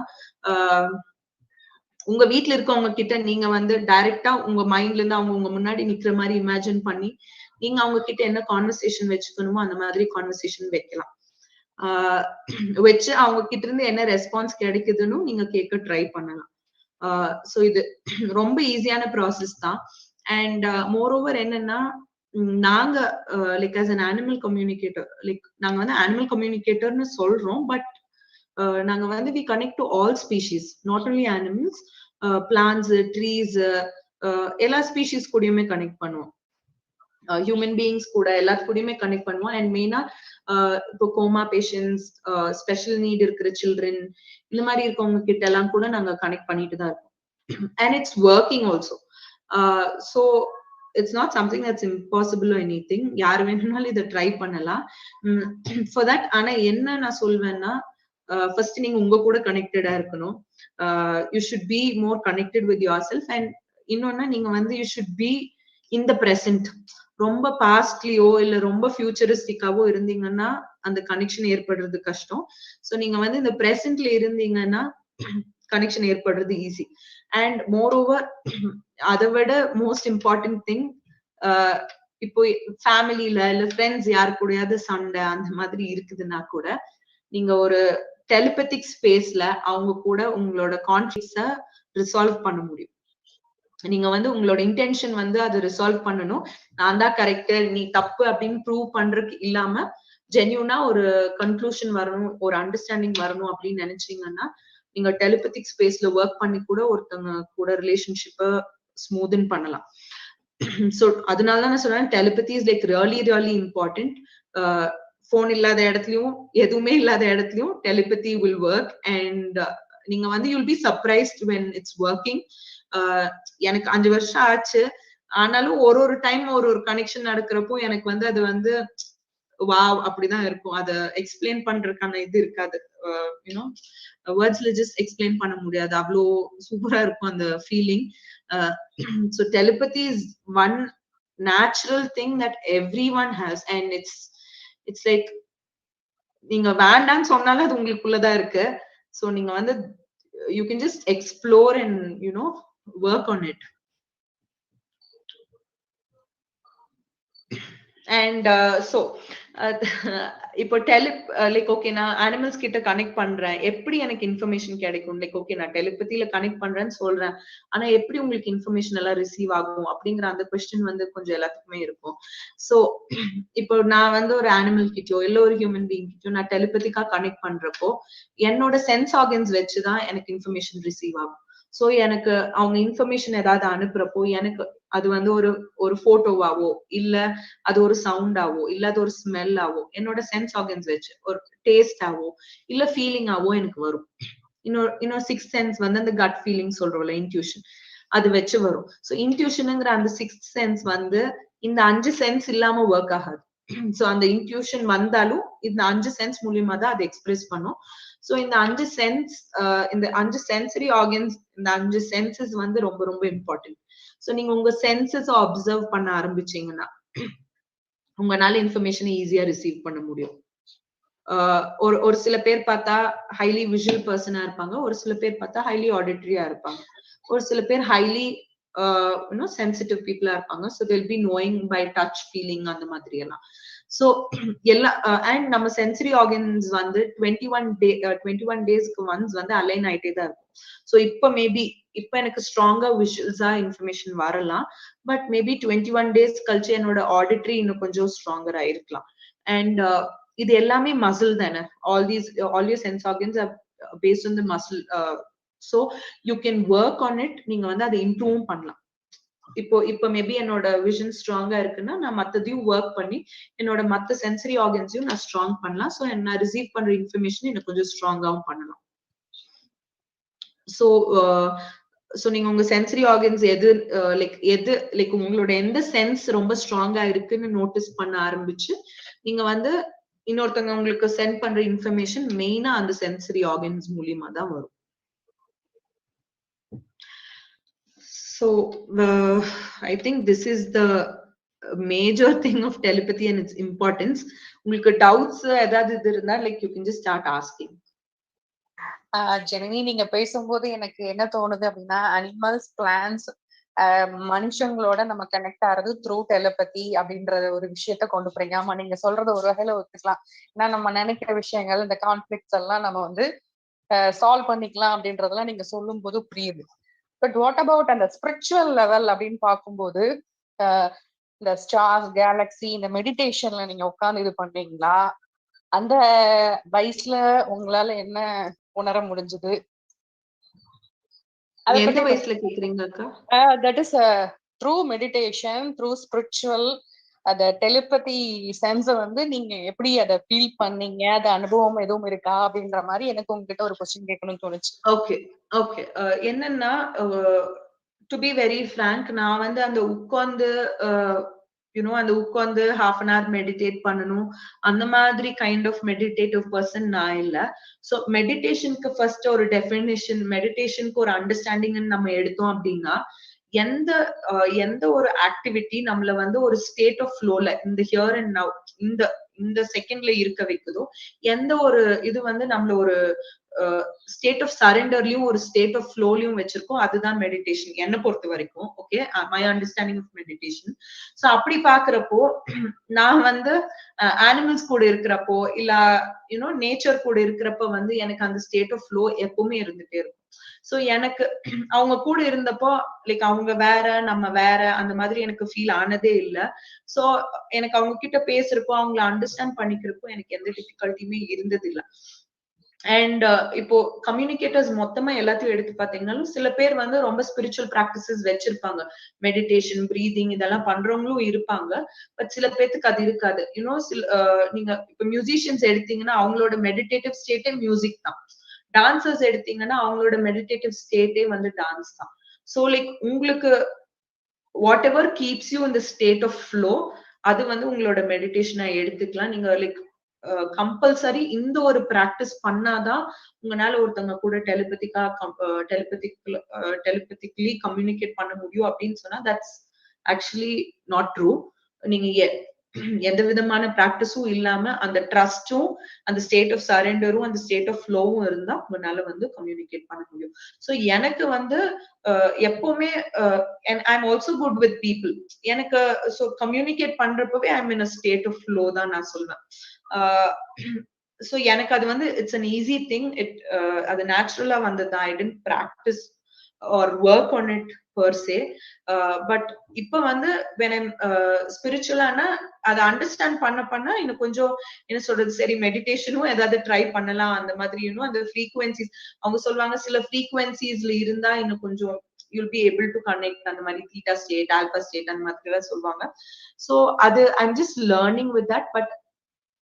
S3: உங்க வீட்டுல இருக்கவங்க கிட்ட நீங்க வந்து டைரக்டா உங்க மைண்ட்ல இருந்து அவங்க உங்க முன்னாடி நிக்கிற மாதிரி இமேஜின் பண்ணி நீங்க அவங்க கிட்ட என்ன கான்வர்சேஷன் வச்சுக்கணுமோ அந்த மாதிரி கான்வர்சேஷன் வைக்கலாம். வச்சு அவங்க கிட்ட இருந்து என்ன ரெஸ்பான்ஸ் கிடைக்குதுன்னு நீங்க கேட்க ட்ரை பண்ணலாம். சோ இது ரொம்ப ஈஸியான ப்ராசஸ் தான். அண்ட் மோரோவர் என்னன்னா, நாங்க like as an animal communicator, like நாங்க வந்து அனிமல் கம்யூனிகேட்டர்னு சொல்றோம், பட் நாங்க வந்து we connect to all species, not only animals, plants, trees, எல்லா ஸ்பீஷீஸ் கூடயுமே கனெக்ட் பண்ணுவோம். ஹியூமன் பீயிங்ஸ் கூட எல்லாத்து கூடயுமே கனெக்ட் பண்ணுவோம். அண்ட் மெயினா இப்போ கோமா பேஷன்ஸ், ஸ்பெஷல் நீட் இருக்கிற சில்ட்ரன், இந்த மாதிரி இருக்கவங்க கிட்ட எல்லாம் கூட நாங்க கனெக்ட் பண்ணிட்டு தான் இருக்கோம். And it's working also. So it's not something that's impossible or anything. யார் வேணும்னாலும் இதை ட்ரை பண்ணலாம் ஃபார் தட். ஆனா என்ன நான் சொல்வேன்னா, ஃபர்ஸ்ட் நீங்க உங்க கூட கனெக்டடா இருக்கணும். You should be more connected with yourself. And இன்னொன்னா நீங்க வந்து you should be in the present. ரொம்ப பாஸ்ட்லயோ இல்ல ரொம்ப ஃபியூச்சரிஸ்டிக்காவோ இருந்தீங்கன்னா அந்த கனெக்ஷன் ஏற்படுறது கஷ்டம். சோ நீங்க வந்து இந்த பிரசன்ட்ல இருந்தீங்கன்னா கனெக்ஷன் ஏற்படுறது ஈஸி. அண்ட் மோர் ஓவர் அதை விட மோஸ்ட் இம்பார்ட்டன்ட் திங், இப்போ ஃபேமிலில இல்ல ஃப்ரெண்ட்ஸ் யாரு கூடயாவது சண்டை அந்த மாதிரி இருக்குதுன்னா கூட நீங்க ஒரு டெலிபதிக் ஸ்பேஸ்ல அவங்க கூட உங்களோட கான்ஃபிளிக்ஸ ரிசால்வ் பண்ண முடியும். நீங்க வந்து உங்களோட இன்டென்ஷன் வந்து அதை ரிசால்வ் பண்ணணும், நான் தான் கரெக்ட் நீ தப்பு அப்படின்னு ப்ரூவ் பண்றதுக்கு இல்லாம ஜென்யூனா ஒரு கன்க்ளூஷன் வரணும், ஒரு அண்டர்ஸ்டாண்டிங் வரணும் அப்படின்னு நினைச்சீங்கன்னா நீங்க டெலிபதிக் ஸ்பேஸ்ல ஒர்க் பண்ணி கூட ஒருத்தவங்க கூட ரிலேஷன்ஷிப்பை ஸ்மூதன் பண்ணலாம். சோ அதனாலதான் நான் சொல்றேன், telepathy is like really really important. Phone இல்லாத இடத்துலயும் எதுவுமே இல்லாத இடத்துலயும் டெலிபதி வில் ஒர்க். அண்ட் நீங்க வந்து you will be surprised when it's working. எனக்கு 5 வருஷம் ஆச்சு. ஆனாலும் ஒரு டைம் ஒரு கனெக்ஷன் நடக்கிறப்போ எனக்கு வந்து அது வந்து வாவ் அப்படிதான் இருக்கும். அத எக்ஸ்பிளைன் பண்றதுக்கான இது இருக்காது. யூனோ வேர்ட்ஸ்ல ஜஸ்ட் எக்ஸ்பிளைன் பண்ண முடியாது. அவ்வளோ சூப்பரா இருக்கும் அந்த feeling. So telepathy is one natural thing that everyone has, and it's like நீங்க வேண்டான்னு சொன்னாலும் அது உங்களுக்குள்ளதான் இருக்கு. So நீங்க வந்து you can just explore and work on it. And so இப்போ லைக் ஓகே நான் அனிமல்ஸ் கிட்ட கனெக்ட் பண்றேன், எப்படி எனக்கு இன்ஃபர்மேஷன் கிடைக்கும்? லைக் ஓகே நான் டெலிபதியில கனெக்ட் பண்றேன்னு சொல்றேன், ஆனா எப்படி உங்களுக்கு இன்ஃபர்மேஷன் எல்லாம் ரிசீவ் ஆகும் அப்படிங்கிற அந்த கொஸ்டின் வந்து கொஞ்சம் எல்லாத்துக்குமே இருக்கும். சோ இப்போ நான் வந்து ஒரு அனிமல் கிட்டயோ இல்ல ஒரு ஹியூமன் பீயிங் கிட்டயோ நான் டெலிபதிக்கா கனெக்ட் பண்றப்போ என்னோட சென்ஸ் ஆர்கன்ஸ் வச்சுதான் எனக்கு இன்ஃபர்மேஷன் ரிசீவ் ஆகும். சோ எனக்கு அவங்க இன்ஃபர்மேஷன் ஏதாவது அனுப்புறப்போ எனக்கு அது வந்து ஒரு போட்டோவாவோ இல்ல அது ஒரு சவுண்டாவோ இல்ல அது ஒரு ஸ்மெல்லாவோ என்னோட சென்ஸ் ஆர்கன்ஸ் வச்சு ஒரு டேஸ்டாவோ இல்ல ஃபீலிங்காவோ எனக்கு வரும். இன்னொரு சிக்ஸ் சென்ஸ் வந்து அந்த கட் ஃபீலிங் சொல்றோம்ல, இன்ட்யூஷன், அது வச்சு வரும். சோ இன்ட்யூஷனுங்கிற அந்த சிக்ஸ் சென்ஸ் வந்து இந்த 5 சென்ஸ் இல்லாம ஒர்க் ஆகாது. சோ அந்த இன்ட்யூஷன் வந்தாலும் இந்த 5 சென்ஸ் மூலியமா தான் அதை எக்ஸ்பிரஸ் பண்ணும். சோ இந்த 5 சென்ஸ் இந்த 5 சென்சரி ஆர்கன்ஸ், இந்த 5 சென்சஸ் வந்து ரொம்ப ரொம்ப இம்பார்ட்டன்ட். சோ நீங்க உங்க சென்சஸ் அப்சர்வ் பண்ண ஆரம்பிச்சீங்கன்னா உங்களால இன்ஃபர்மேஷனை ஈஸியா ரிசீவ் பண்ண முடியும். ஒரு சில பேர் பார்த்தா ஹைலி விஷுவல் பர்சனா இருப்பாங்க, ஒரு சில பேர் பார்த்தா ஹைலி ஆடிட்டரியா இருப்பாங்க, ஒரு சில பேர் ஹைலி சென்சிட்டிவ் பீப்புளா இருப்பாங்க. So they'll be knowing by touch, feeling அந்த மாதிரி எல்லாம். ஸோ எல்லா அண்ட் நம்ம சென்சரி ஆர்கன்ஸ் வந்து 21 டேஸ்க்கு ஒன்ஸ் வந்து அலைன் ஆயிட்டே தான் இருக்கும். ஸோ இப்ப எனக்கு ஸ்ட்ராங்கா விஷுவல்ஸா இன்ஃபர்மேஷன் வரலாம், பட் மேபி 21 டேஸ் கழிச்சு என்னோட ஆடிட்டரி இன்னும் கொஞ்சம் ஸ்ட்ராங்கரா இருக்கலாம். அண்ட் இது எல்லாமே மசில் தானே, all your sense organs are based on the muscle. So you can work on it. நீங்க வந்து அதை இம்ப்ரூவ் பண்ணலாம். இப்போ மேபி என்னோட விஷன் ஸ்ட்ராங்கா இருக்குன்னா நான் மத்ததையும் ஒர்க் பண்ணி என்னோட மத்த சென்சரி ஆர்கன்ஸையும் நான் ஸ்ட்ராங் பண்ணலாம். ஸோ நான் ரிசீவ் பண்ற இன்ஃபர்மேஷன் எனக்கு கொஞ்சம் ஸ்ட்ராங்காவும் பண்ணலாம். ஸோ நீங்க உங்க சென்சரி ஆர்கன்ஸ் எது உங்களோட எந்த சென்ஸ் ரொம்ப ஸ்ட்ராங்கா இருக்குன்னு நோட்டீஸ் பண்ண ஆரம்பிச்சு நீங்க வந்து இன்னொருத்தவங்க உங்களுக்கு சென்ட் பண்ற இன்ஃபர்மேஷன் மெயினா அந்த சென்சரி ஆர்கன்ஸ் மூலியமா தான் வரும். So I think this is the major thing of telepathy and its importance. உங்களுக்கு doubts ஏதாவது இது இருந்தா you can just start asking.
S1: Janani, நீங்க பேசும்போது எனக்கு என்ன தோணுது அப்படின்னா, அனிமல்ஸ், பிளான்ஸ், மனுஷங்களோட நம்ம கனெக்ட் ஆறது த்ரூ டெலிபதி அப்படின்ற ஒரு விஷயத்த கொண்டு போறீங்க. ஆமா, நீங்க சொல்றது ஒரு வகையில ஒத்துக்கலாம். ஏன்னா நம்ம நினைக்கிற விஷயங்கள், இந்த கான்ஃபிளிக்ட்ஸ் எல்லாம் நம்ம வந்து சால்வ் பண்ணிக்கலாம் அப்படின்றதெல்லாம் நீங்க சொல்லும் போது புரியுது. பட் வாட் அபவுட் அந்த ஸ்பிரிச்சுவல் லெவல் அப்படின்னு பார்க்கும்போது, இந்த ஸ்டார்ஸ், கேலக்சி, இந்த மெடிடேஷன்ல நீங்க உட்கார்ந்து இது பண்ணீங்களா? அந்த வயசுல உங்களால என்ன உணர முடிஞ்சது?
S3: எந்த வயசுல கேக்குறீங்க அக்கா?
S1: That is through meditation, through spiritual, அந்த டெலிபதி சென்ஸ வந்து நீங்க எப்படி அதை ஃபீல் பண்ணீங்க? அது அனுபவம் எதுவும் இருக்கா அப்படின்ற மாதிரி எனக்கு உங்ககிட்ட ஒரு கொஸ்டின் கேட்கணும்னு தோணுச்சு.
S3: ஓகே என்னன்னா, டு பி வெரி ஃப்ராங்க், நான் வந்து அந்த உட்கார்ந்து அந்த உட்கார்ந்து half an hour மெடிடேட் பண்ணணும் அந்த மாதிரி கைண்ட் ஆஃப் மெடிடேட்டிவ் பர்சன் நான் இல்ல. சோ மெடிடேஷனுக்கு ஃபர்ஸ்ட் ஒரு டெஃபினிஷன், மெடிடேஷனுக்கு ஒரு அண்டர்ஸ்டாண்டிங் நம்ம எடுத்தோம் அப்படின்னா, எந்த ஒரு ஆக்டிவிட்டி நம்மள வந்து ஒரு ஸ்டேட் ஆஃப் ஃப்ளோல, இந்த ஹியர் அண்ட் நவ், இந்த செகண்ட்ல இருக்க வைக்குதோ, எந்த ஒரு இது வந்து நம்மள ஒரு ஸ்டேட் ஆஃப் சரண்டர்லயும் ஒரு ஸ்டேட் ஆஃப் ஃப்ளோலயும் வச்சிருக்கோம், அதுதான் மெடிடேஷன் என்ன பொறுத்த வரைக்கும். Okay, my understanding of meditation. So அப்படி பாக்குறப்போ நான் வந்து அனிமல்ஸ் கூட இருக்கிறப்போ இல்ல நேச்சர் கூட இருக்கிறப்ப வந்து எனக்கு அந்த ஸ்டேட் ஆஃப் ஃப்ளோ எப்பவுமே இருந்துட்டே இருக்கும். சோ எனக்கு அவங்க கூட இருந்தப்போ அவங்க வேற நம்ம வேற அந்த மாதிரி எனக்கு ஃபீல் ஆனதே இல்ல. சோ எனக்கு அவங்க கிட்ட பேசுறப்போ, அவங்கள அண்டர்ஸ்டாண்ட் பண்ணிக்கிறப்போ எனக்கு எந்த டிஃபிகல்ட்டியுமே இருந்தது இல்ல. அண்ட் இப்போ கம்யூனிகேட்டர்ஸ் மொத்தமா எல்லாத்தையும் எடுத்து பாத்தீங்கன்னாலும் சில பேர் வந்து ரொம்ப ஸ்பிரிச்சுவல் பிராக்டிசஸ் வச்சிருப்பாங்க, மெடிடேஷன், பிரீதிங் இதெல்லாம் பண்றவங்களும் இருப்பாங்க. பட் சில பேருக்கு அது இருக்காது. நீங்க இப்ப மியூசிஷியன்ஸ் எடுத்தீங்கன்னா அவங்களோட மெடிடேட்டிவ் ஸ்டேட்டே மியூசிக் தான். டான்சர்ஸ் எடுத்தீங்கன்னா அவங்களோட மெடிடேட்டிவ் ஸ்டேட்டே வந்து டான்ஸ் தான். சோ உங்களுக்கு whatever keeps you in the state of flow, அது வந்து உங்களோட மெடிடேஷனா எடுத்துக்கலாம். நீங்க லைக் கம்பல்சரி இந்த ஒரு பிராக்டிஸ் பண்ணாதான் உங்களால ஒருத்தவங்க கூட டெலிபதிக்கலி கம்யூனிகேட் பண்ண முடியும் அப்படின்னு சொன்னா தட்ஸ் ஆக்சுவலி நாட் ட்ரூ. நீங்க எந்த விதமான பிராக்டிஸும் இல்லாம அந்த ட்ரஸ்டும் அந்த ஸ்டேட் ஆஃப் சரண்டரும் அந்த ஸ்டேட் ஆஃப் ஃப்ளோவும் இருந்தா உங்களால வந்து கம்யூனிகேட் பண்ண முடியும். ஸோ எனக்கு வந்து எப்பவுமே I'm also good with people. எனக்கு ஸோ கம்யூனிகேட் பண்றப்பவே I'm in a state of flow தான் நான் சொல்வேன். ஸோ எனக்கு அது வந்து இட்ஸ் அன் ஈஸி திங். அது நேச்சுரலா வந்ததுதான். I tend practice or work on it per se. But இப்ப வந்து when I'm spiritual ஆனா அதை அண்டர்ஸ்டாண்ட் பண்ண இன்னும் கொஞ்சம் என்ன சொல்றது, சரி மெடிடேஷனும் ஏதாவது ட்ரை பண்ணலாம் அந்த மாதிரி. இன்னும் அந்த ஃப்ரீக்வன்சிஸ் அவங்க சொல்லுவாங்க, சில ஃப்ரீக்வன்சிஸ்ல இருந்தா இன்னும் கொஞ்சம் you'll be able to connect அந்த மாதிரி theta state, alpha state அந்த மாதிரி எல்லாம் சொல்லுவாங்க. So அது I'm just learning with that. But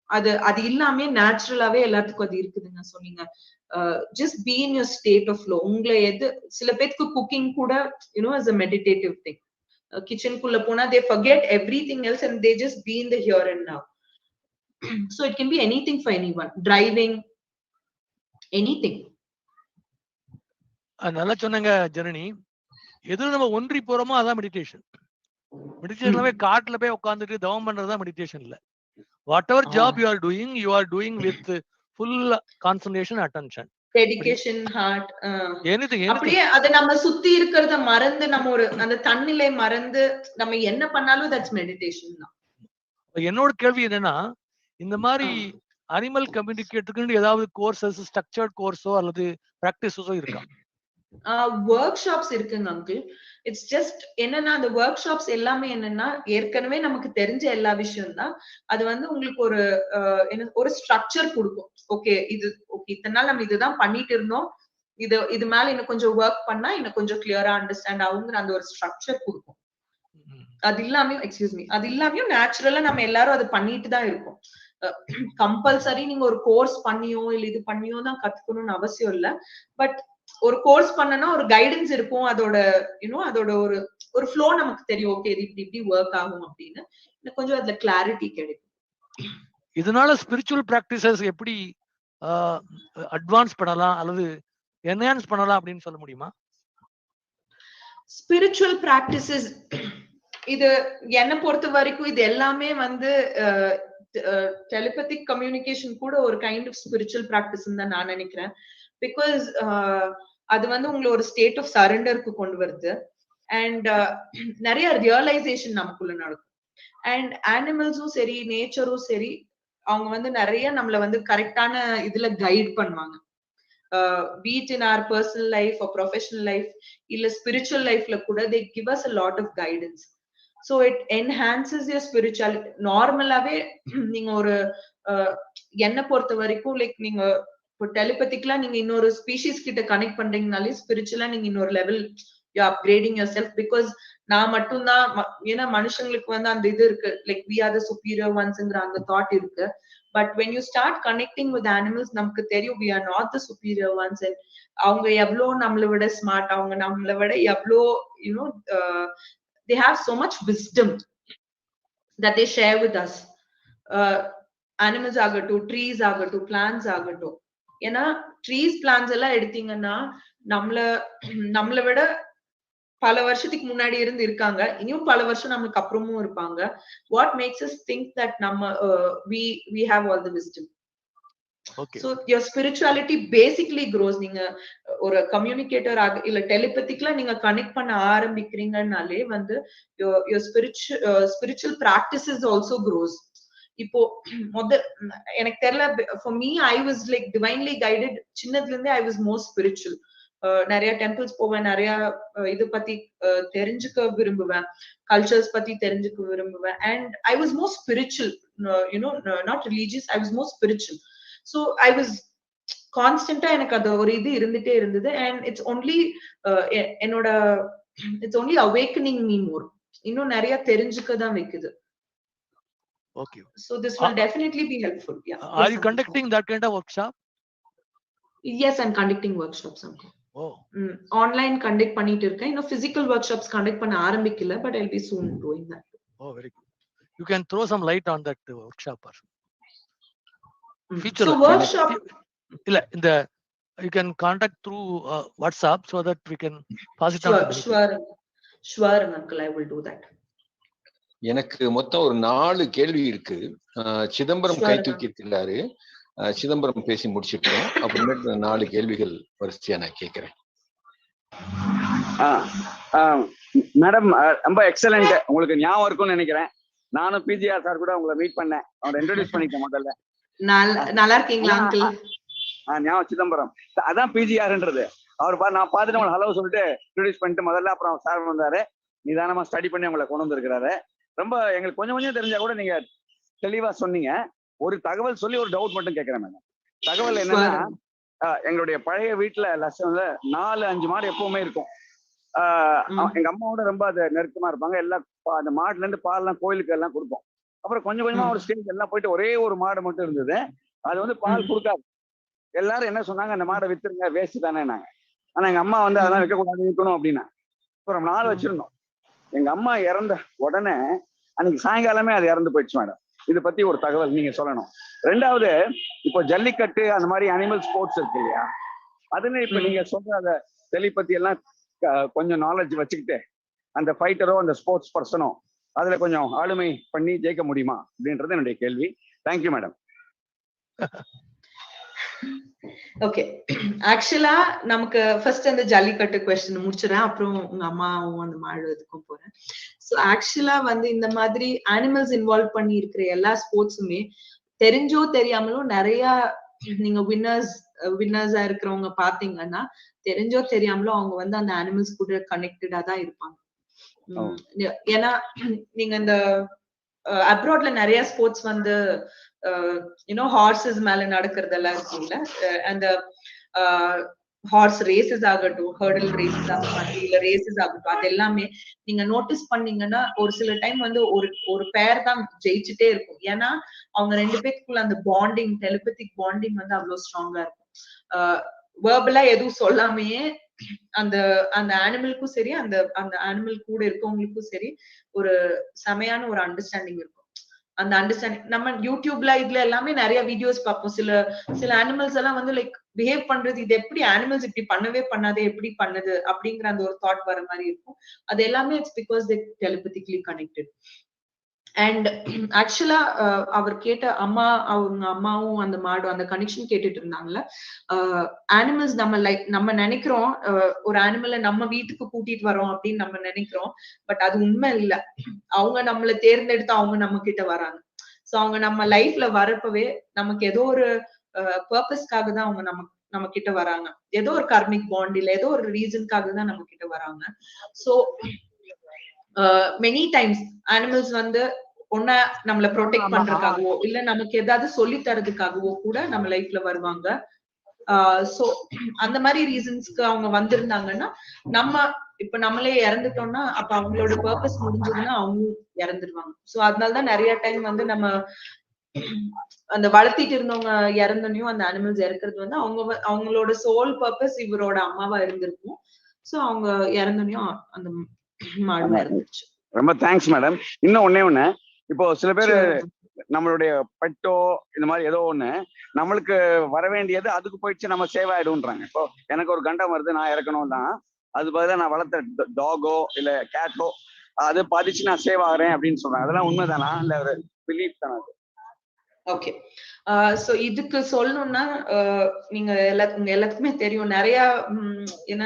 S3: அது இல்லாம நேச்சுரலாவே எல்லாத்துக்கும் அது இருக்குதுங்க. சொன்னீங்க just be in your state of flow. உங்களை சில பேருக்கு குக்கிங் கூட as a meditative thing. Kitchen குள்ள போனா they forget everything else and they just be in the here and now. So it can be anything for anyone. Driving, anything.
S2: நல்லா சொன்னாங்க ஜனனி. எது நம்ம ஒன்றி போறோமோ அதான் மெடிடேஷன். மெடிடேஷன்லவே காட்டுல போய் உட்காந்துட்டு தவம் பண்றதா மெடிடேஷன் இல்ல. whatever job you are doing with full concentration, attention,
S3: dedication, heart,
S2: anything.
S3: அப்படியே அது நம்ம சுத்தி இருக்கிறத மறந்து நம்ம ஒரு அந்த தன்னிலை மறந்து நம்ம என்ன பண்ணாலும் that's meditation தான்.
S2: என்னோட கேள்வி என்னன்னா, இந்த மாதிரி அனிமல் கம்யூனிகேட்டருக்கு ஏதாவது கோர்சஸ், ஸ்ட்ரக்சர்ட் கோர்ஸோ அல்லது பிராக்டிஸஸோ இருக்கா?
S3: ஒர்க் ஷாப்ஸ் இருக்குங்க அங்கிள். இட்ஸ் ஜஸ்ட் என்னன்னா அந்த ஒர்க் ஷாப்ஸ் எல்லாமே என்னன்னா ஏற்கனவே நமக்கு தெரிஞ்ச எல்லா விஷயம் தான். அது வந்து உங்களுக்கு ஒரு ஸ்ட்ரக்சர் கொடுக்கும். ஓகே இது ஓகே இத்தனை நாள் நம்ம இதுதான் பண்ணிட்டு இருந்தோம், இது மேல இன்னும் கொஞ்சம் ஒர்க் பண்ணா இன்னும் கொஞ்சம் கிளியரா அண்டர்ஸ்டாண்ட் ஆகுங்கிற அந்த ஒரு ஸ்ட்ரக்சர் கொடுக்கும். அது இல்லாமையும் நேச்சுரலா நம்ம எல்லாரும் அது பண்ணிட்டு தான் இருக்கோம். கம்பல்சரி நீங்க ஒரு கோர்ஸ் பண்ணியோ இல்ல இது பண்ணியோ தான் கத்துக்கணும்னு அவசியம் இல்ல. பட் ஒரு கோர்ஸ் பண்ணனா ஒரு கைடன்ஸ் இருக்கும். அதோட அதோட ஒரு ஃப்ளோ நமக்கு தெரியும். ஓகே இது இப்படி ஒர்க் ஆகும் அப்படின்னு கொஞ்சம் அதுல கிளாரிட்டி கிடைக்கும்.
S2: இதனால ஸ்பிரிச்சுவல் பிராக்டிசஸ் எப்படி அட்வான்ஸ் பண்ணலாம் அல்லது என்ஹான்ஸ் பண்ணலாம் அப்படின்னு சொல்ல முடியுமா?
S3: ஸ்பிரிச்சுவல் பிராக்டிசஸ் இது என்ன பொறுத்த வரைக்கும் இது எல்லாமே வந்து டெலிபதிக் கம்யூனிகேஷன் கூட ஒரு கைண்ட் ஆஃப் ஸ்பிரிச்சுவல் பிராக்டிஸ் தான் நான் நினைக்கிறேன். பிகாஸ் அது வந்து உங்களை ஒரு ஸ்டேட் ஆஃப் சரண்டருக்கு கொண்டு வருது. அண்ட் நிறைய ரியலைசேஷன் நமக்குள்ள நடக்கும். அண்ட் அனிமல்ஸும் சரி நேச்சரும் சரி அவங்க வந்து நிறைய நம்மள வந்து கரெக்டான இதுல கைட் பண்ணுவாங்க. be it in our personal life or professional life இல்ல spiritual lifeல கூட they give us a lot of guidance. So it enhances your spirituality. நார்மலாவே நீங்க ஒரு என்ன பொறுத்த வரைக்கும் லைக் நீங்க டெலிபதிக்கலா நீங்க இன்னொரு ஸ்பீஷிஸ் கிட்ட கனெக்ட் பண்றீங்கனாலே ஸ்பிரிச்சுவலா நீங்க இன்னொரு level you upgrading your self. Because நான் மட்டும்தான் ஏன்னா மனுஷங்களுக்கு வந்து அந்த இது இருக்கு like we are the superior onesங்கிற அந்த தாட் இருக்கு. But when you start connecting with animals நமக்கு தெரியும் we are not the superior ones. and அவங்க எவ்வளோ நம்மளை விட ஸ்மார்ட், அவங்க நம்மளை விட எவ்வளோ they have so much wisdom that they share with us. animals ஆகட்டும், ட்ரீஸ் ஆகட்டும், பிளான்ஸ் ஆகட்டும். ஏன்னா ட்ரீஸ் பிளான்ஸ் எல்லாம் எடுத்தீங்கன்னா நம்மளை விட பல வருஷத்துக்கு முன்னாடி இருந்து இருக்காங்க, இனியும் பல வருஷம் நமக்கு அப்புறமும் இருப்பாங்க. What makes us think that நம்ம we have all the wisdom.
S2: Okay.
S3: So your spirituality basically grows. நீங்க ஒரு கம்யூனிகேட்டர் இல்ல டெலிபதிக்கலா நீங்க கனெக்ட் பண்ண ஆரம்பிக்கிறீங்கனாலே வந்து your spiritual practices also grows. இப்போ எனக்கு தெரியல, for me I was like divinely guided. சின்னதுல இருந்தே I was more spiritual. நிறைய டெம்பிள்ஸ் போவேன், நிறைய இது பத்தி தெரிஞ்சுக்க விரும்புவேன், கல்ச்சர்ஸ் பத்தி தெரிஞ்சுக்க விரும்புவேன். and I was more spiritual, not religious, I was more spiritual. So I was கான்ஸ்டன்டா எனக்கு அது ஒரு இது இருந்துட்டே இருந்தது. and it's only awakening me more. இன்னும் நிறைய தெரிஞ்சுக்க தான் வைக்குது.
S2: Okay.
S3: So this will definitely be helpful. Yeah.
S2: Are you conducting that kind of workshop?
S3: Yes, I'm conducting workshops. Online conduct பண்ணிட்டு இருக்கேன். இன்னும் பிசிக்கல் ஒர்க் ஷாப்ஸ் கண்டக்ட் பண்ண ஆரம்பிக்கல, but I'll be soon doing that.
S2: Oh, very good. You can throw some light on that workshop or
S3: so workshop
S2: illa in the you can contact through WhatsApp so that we can pass it on to
S3: sure uncle, I will do that.
S4: எனக்கு மொத்தம் ஒரு 4 கேள்வி இருக்கு. சிதம்பரம் கை தூக்கி இருக்கிறாரு. சிதம்பரம் பேசி முடிச்சிட்டோம். அப்புறமேட்டு 4 கேள்விகள் வரிசையா நான் கேட்கிறேன்.
S5: மேடம் ரொம்ப எக்ஸலண்ட். உங்களுக்கு ஞாபகம் இருக்கும்னு நினைக்கிறேன். நானும் பிஜிஆர் சார் கூட உங்களை மீட் பண்ணேன். அவரை இன்ட்ரோடியூஸ் பண்ணிட்டேன் முதல்ல.
S3: நல்லா இருக்கீங்களா அங்கிள்?
S5: ஞாபகம் சிதம்பரம் அதான் பிஜிஆர்ன்றது. அவர் நான் பார்த்துட்டு உங்களை ஹலோ சொல்லிட்டு இன்ட்ரோடியூஸ் பண்ணிட்டு முதல்ல அப்புறம் சார் வந்தாரு. நிதானமா ஸ்டடி பண்ணி உங்களை கொண்டு வந்திருக்கிறாரு. ரொம்ப எங்களுக்கு கொஞ்சம் கொஞ்சம் தெரிஞ்சா கூட நீங்க தெளிவா சொன்னீங்க. ஒரு தகவல் சொல்லி ஒரு டவுட் மட்டும் கேட்கிறேன் மேடம். தகவல் என்னன்னா, எங்களுடைய பழைய வீட்டுல லட்சம்ல 4-5 மாடு எப்பவுமே இருக்கும். எங்க அம்மாவோட ரொம்ப அது நெருக்கமா இருப்பாங்க. எல்லாம் அந்த மாடுல இருந்து பால்லாம் கோயிலுக்கு எல்லாம் கொடுப்போம். அப்புறம் கொஞ்சம் கொஞ்சமா ஒரு ஸ்டேஜ் எல்லாம் போயிட்டு ஒரே ஒரு மாடு மட்டும் இருந்தது. அது வந்து பால் கொடுக்காது. எல்லாரும் என்ன சொன்னாங்க, அந்த மாடை வித்துருங்க, வேஸ்ட் தானே நாங்க. ஆனா எங்க அம்மா வந்து அதெல்லாம் வைக்கக்கூடாது, விற்கணும் அப்படின்னா. அப்புறம் 4 வச்சிருந்தோம். எங்க அம்மா இறந்த உடனே அன்னைக்கு சாயங்காலமே அது இறந்து போயிடுச்சு மேடம். இதை பத்தி ஒரு தகவல் நீங்க சொல்லணும். 2வது, இப்போ ஜல்லிக்கட்டு அந்த மாதிரி அனிமல் ஸ்போர்ட்ஸ் இருக்கு இல்லையா, அதுன்னு இப்ப நீங்க சொல்ற அந்த டெலிபதி எல்லாம் கொஞ்சம் நாலேஜ் வச்சுக்கிட்டு அந்த ஃபைட்டரோ அந்த ஸ்போர்ட்ஸ் பர்சனோ அதுல கொஞ்சம் ஆளுமை பண்ணி ஜெயிக்க முடியுமா அப்படின்றது என்னுடைய கேள்வி. Thank you madam.
S3: ஓகே, ஆக்சுவலா நமக்கு ஃபர்ஸ்ட் அந்த ஜல்லிக்கட்டு கொஸ்டின் முடிச்சிடறேன், அப்புறம் உங்க அம்மாவும் அந்த மாடு இதுக்கும் போறேன். ஸோ ஆக்சுவலா வந்து இந்த மாதிரி அனிமல்ஸ் இன்வால்வ் பண்ணி இருக்கிற எல்லா ஸ்போர்ட்ஸுமே தெரிஞ்சோ தெரியாமலும் நிறைய நீங்க வின்னர்ஸா இருக்கிறவங்க பாத்தீங்கன்னா தெரிஞ்சோ தெரியாமலும் அவங்க வந்து அந்த அனிமல்ஸ் கூட கனெக்டடா தான் இருப்பாங்க. ஏன்னா நீங்க இந்த அப்ராட்ல நிறைய ஸ்போர்ட்ஸ் வந்து ஹார்சஸ் மேல நடக்கிறதெல்லாம் இருக்குல்ல, அந்த ஹார்ஸ் ரேசஸ் ஆகட்டும், ஹர்டல் ரேசஸ் ஆகட்டும், இல்ல ரேசஸ் ஆகட்டும், அது எல்லாமே நீங்க நோட்டீஸ் பண்ணீங்கன்னா ஒரு சில டைம் வந்து ஒரு பேர் தான் ஜெயிச்சுட்டே இருக்கும். ஏன்னா அவங்க 2 பேருக்குள்ள அந்த பாண்டிங், டெலிபதிக் பாண்டிங் வந்து அவ்வளவு ஸ்ட்ராங்கா இருக்கும். வேர்பலா எதுவும் சொல்லாமையே அந்த அனிமலுக்கும் சரி, அந்த அனிமல் கூட இருக்கவங்களுக்கும் சரி ஒரு செமையான ஒரு அண்டர்ஸ்டாண்டிங் இருக்கும். அந்த அண்டர்ஸ்டாண்டிங் நம்ம யூடியூப்ல இதுல எல்லாமே நிறைய வீடியோஸ் பார்ப்போம். சில அனிமல்ஸ் எல்லாம் வந்து லைக் பிஹேவ் பண்றது, இது எப்படி அனிமல்ஸ் இப்படி பண்ணவே பண்ணாதே, எப்படி பண்ணுது அப்படிங்கிற அந்த ஒரு தாட் வர மாதிரி இருக்கும். அது எல்லாமே it's because they telepathically connected. And ஆக்சுவலா அவர் கேட்ட அவங்க அம்மாவும் அந்த மாடும் அந்த கனெக்ஷன் கேட்டுட்டு இருந்தாங்கல்ல. அனிமல்ஸ் நம்ம நினைக்கிறோம் ஒரு அனிமலை நம்ம வீட்டுக்கு கூட்டிட்டு வரோம் அப்படின்னு நம்ம நினைக்கிறோம். பட் அது உண்மை இல்ல. அவங்க நம்மளை தேர்ந்தெடுத்து அவங்க நம்ம கிட்ட வராங்க. சோ அவங்க நம்ம லைஃப்ல வரப்பவே நமக்கு ஏதோ ஒரு பர்பஸ்க்காக தான் அவங்க நம்ம கிட்ட வராங்க. ஏதோ ஒரு கார்மிக் பாண்ட் இல்ல ஏதோ ஒரு ரீசனுக்காக தான் நம்ம கிட்ட வராங்க. சோ மெனி டைம்ஸ் அனிமல்ஸ் வந்து ஒன்னா நம்மள ப்ரொடெக்ட் பண்றதுக்காகவோ இல்ல நமக்கு ஏதாவது சொல்லி தரதுக்காகவோ கூட நம்ம லைஃப்ல வருவாங்க. சோ அந்த மாதிரி ரீசன்ஸ்க்கு அவங்க வந்திருந்தாங்கன்னா, நம்ம இப்ப நம்மளே இறந்துட்டோம்னா அப்ப அவங்களோட பர்பஸ் முடிஞ்சதுன்னா அவங்க இறந்துருவாங்க. சோ அதனாலதான் நிறைய டைம் வந்து நம்ம அந்த வளர்த்திட்டு இருந்தவங்க இறந்தனையும் அந்த அனிமல்ஸ் இறக்குறது வந்து அவங்களோட சோல் பர்பஸ் இவரோட அம்மாவா இருந்திருக்கும். சோ அவங்க இறந்தனையும் அந்த மாடு இறந்துருச்சு.
S5: ரொம்ப தேங்க்ஸ் மேடம். இன்னும் ஒண்ணு, இப்போ சில பேரு நம்மளுடைய பெட்டோ இந்த மாதிரி ஏதோ ஒண்ணு நம்மளுக்கு வர வேண்டியது அதுக்கு போயிடுச்சு, நம்ம சேவ் ஆயிடும்ன்றாங்க. இப்போ எனக்கு ஒரு கண்டம் வருது, நான் இறக்கணும் தான், அது பதிலாக நான் வளர்த்த டாகோ இல்ல கேட்டோ அது பாதிச்சு நான் சேவ் ஆகிறேன் அப்படின்னு சொல்றாங்க. அதெல்லாம் உண்மைதானா இல்ல ஒரு பிலீஃப் தானே?
S3: ஓகே, சோ இதுக்கு சொல்லணும்னா நீங்க எல்லாத்துக்குமே தெரியும் நிறைய என்ன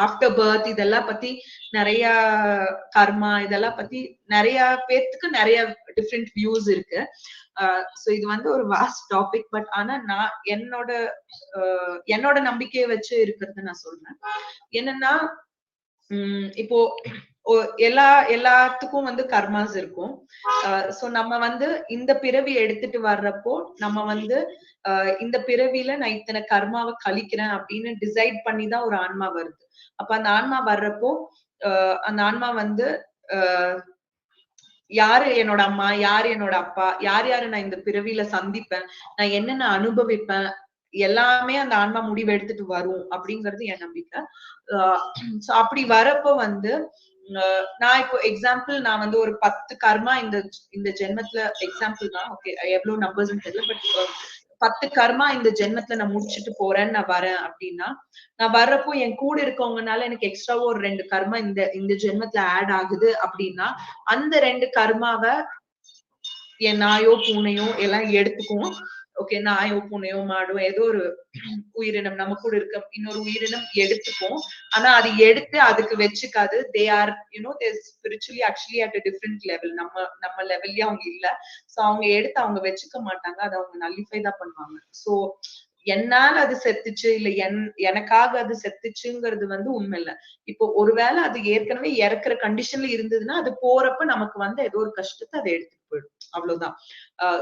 S3: ஆஃப்டர் பர்த் இதெல்லாம் பத்தி நிறைய கர்மா இதெல்லாம் பத்தி நிறைய பேர்த்துக்கு நிறைய டிஃப்ரெண்ட் வியூஸ் இருக்கு. சோ இது வந்து ஒரு வாஸ்ட் டாபிக். பட் ஆனா நான் என்னோட நம்பிக்கையை வச்சு இருக்கிறது நான் சொல்றேன். என்னன்னா இப்போ எல்லாத்துக்கும் வந்து கர்மாஸ் இருக்கும். சோ நம்ம வந்து இந்த பிறவி எடுத்துட்டு வர்றப்போ நம்ம வந்து இந்த பிறவியில நான் இத்தனை கர்மாவை கழிக்கிறேன் அப்படின்னு டிசைட் பண்ணிதான் ஒரு ஆன்மா வருது. அப்ப அந்த ஆன்மா வர்றப்போ அந்த ஆன்மா வந்து யாரு என்னோட அம்மா, யாரு என்னோட அப்பா, யாரு நான் இந்த பிறவியில சந்திப்பேன், நான் என்னென்ன அனுபவிப்பேன், எல்லாமே அந்த ஆன்மா முடிவு எடுத்துட்டு வரும் அப்படிங்கிறது என் நம்பிக்கை. சோ அப்படி வரப்ப வந்து நான் இப்போ எக்ஸாம்பிள் நான் வந்து ஒரு 10 கர்மா இந்த ஜென்மத்துல எக்ஸாம்பிள் தான், ஓகே எவ்வளவு நம்பர்ஸ் தெரியல, பட் 10 கர்மா இந்த ஜென்மத்துல நான் முடிச்சுட்டு போறேன்னு நான் வரேன் அப்படின்னா, நான் வர்றப்போ என் கூட இருக்கவங்கனால எனக்கு எக்ஸ்ட்ராவா ஒரு 2 கர்மா இந்த ஜென்மத்துல ஆட் ஆகுது அப்படின்னா, அந்த 2 கர்மாவை என் நாயோ பூனையோ எல்லாம் எடுத்துக்கும். ஓகே, நாயோ பூனையோ மாடோ ஏதோ ஒரு உயிரினம் நம்ம கூட இருக்க இன்னொரு உயிரினம் எடுத்துக்கும். ஆனா அது எடுத்து அதுக்கு வச்சுக்காது. They are they spiritually actually at a different level. நம்ம லெவல்லயே அவங்க இல்ல. சோ அவங்க எடுத்து அவங்க வச்சுக்க மாட்டாங்க, அதை அவங்க நல்லிஃபை தான் பண்ணுவாங்க. சோ என்னால அது செத்துச்சு இல்ல எனக்காக அது செத்துச்சுங்கிறது வந்து உண்மை இல்ல. இப்போ ஒருவேளை அது ஏற்கனவே இறக்குற கண்டிஷன்ல இருந்ததுன்னா அது போறப்ப நமக்கு வந்து ஏதோ ஒரு கஷ்டத்தை அதை எடுத்துட்டு போயிடும், அவ்வளவுதான்.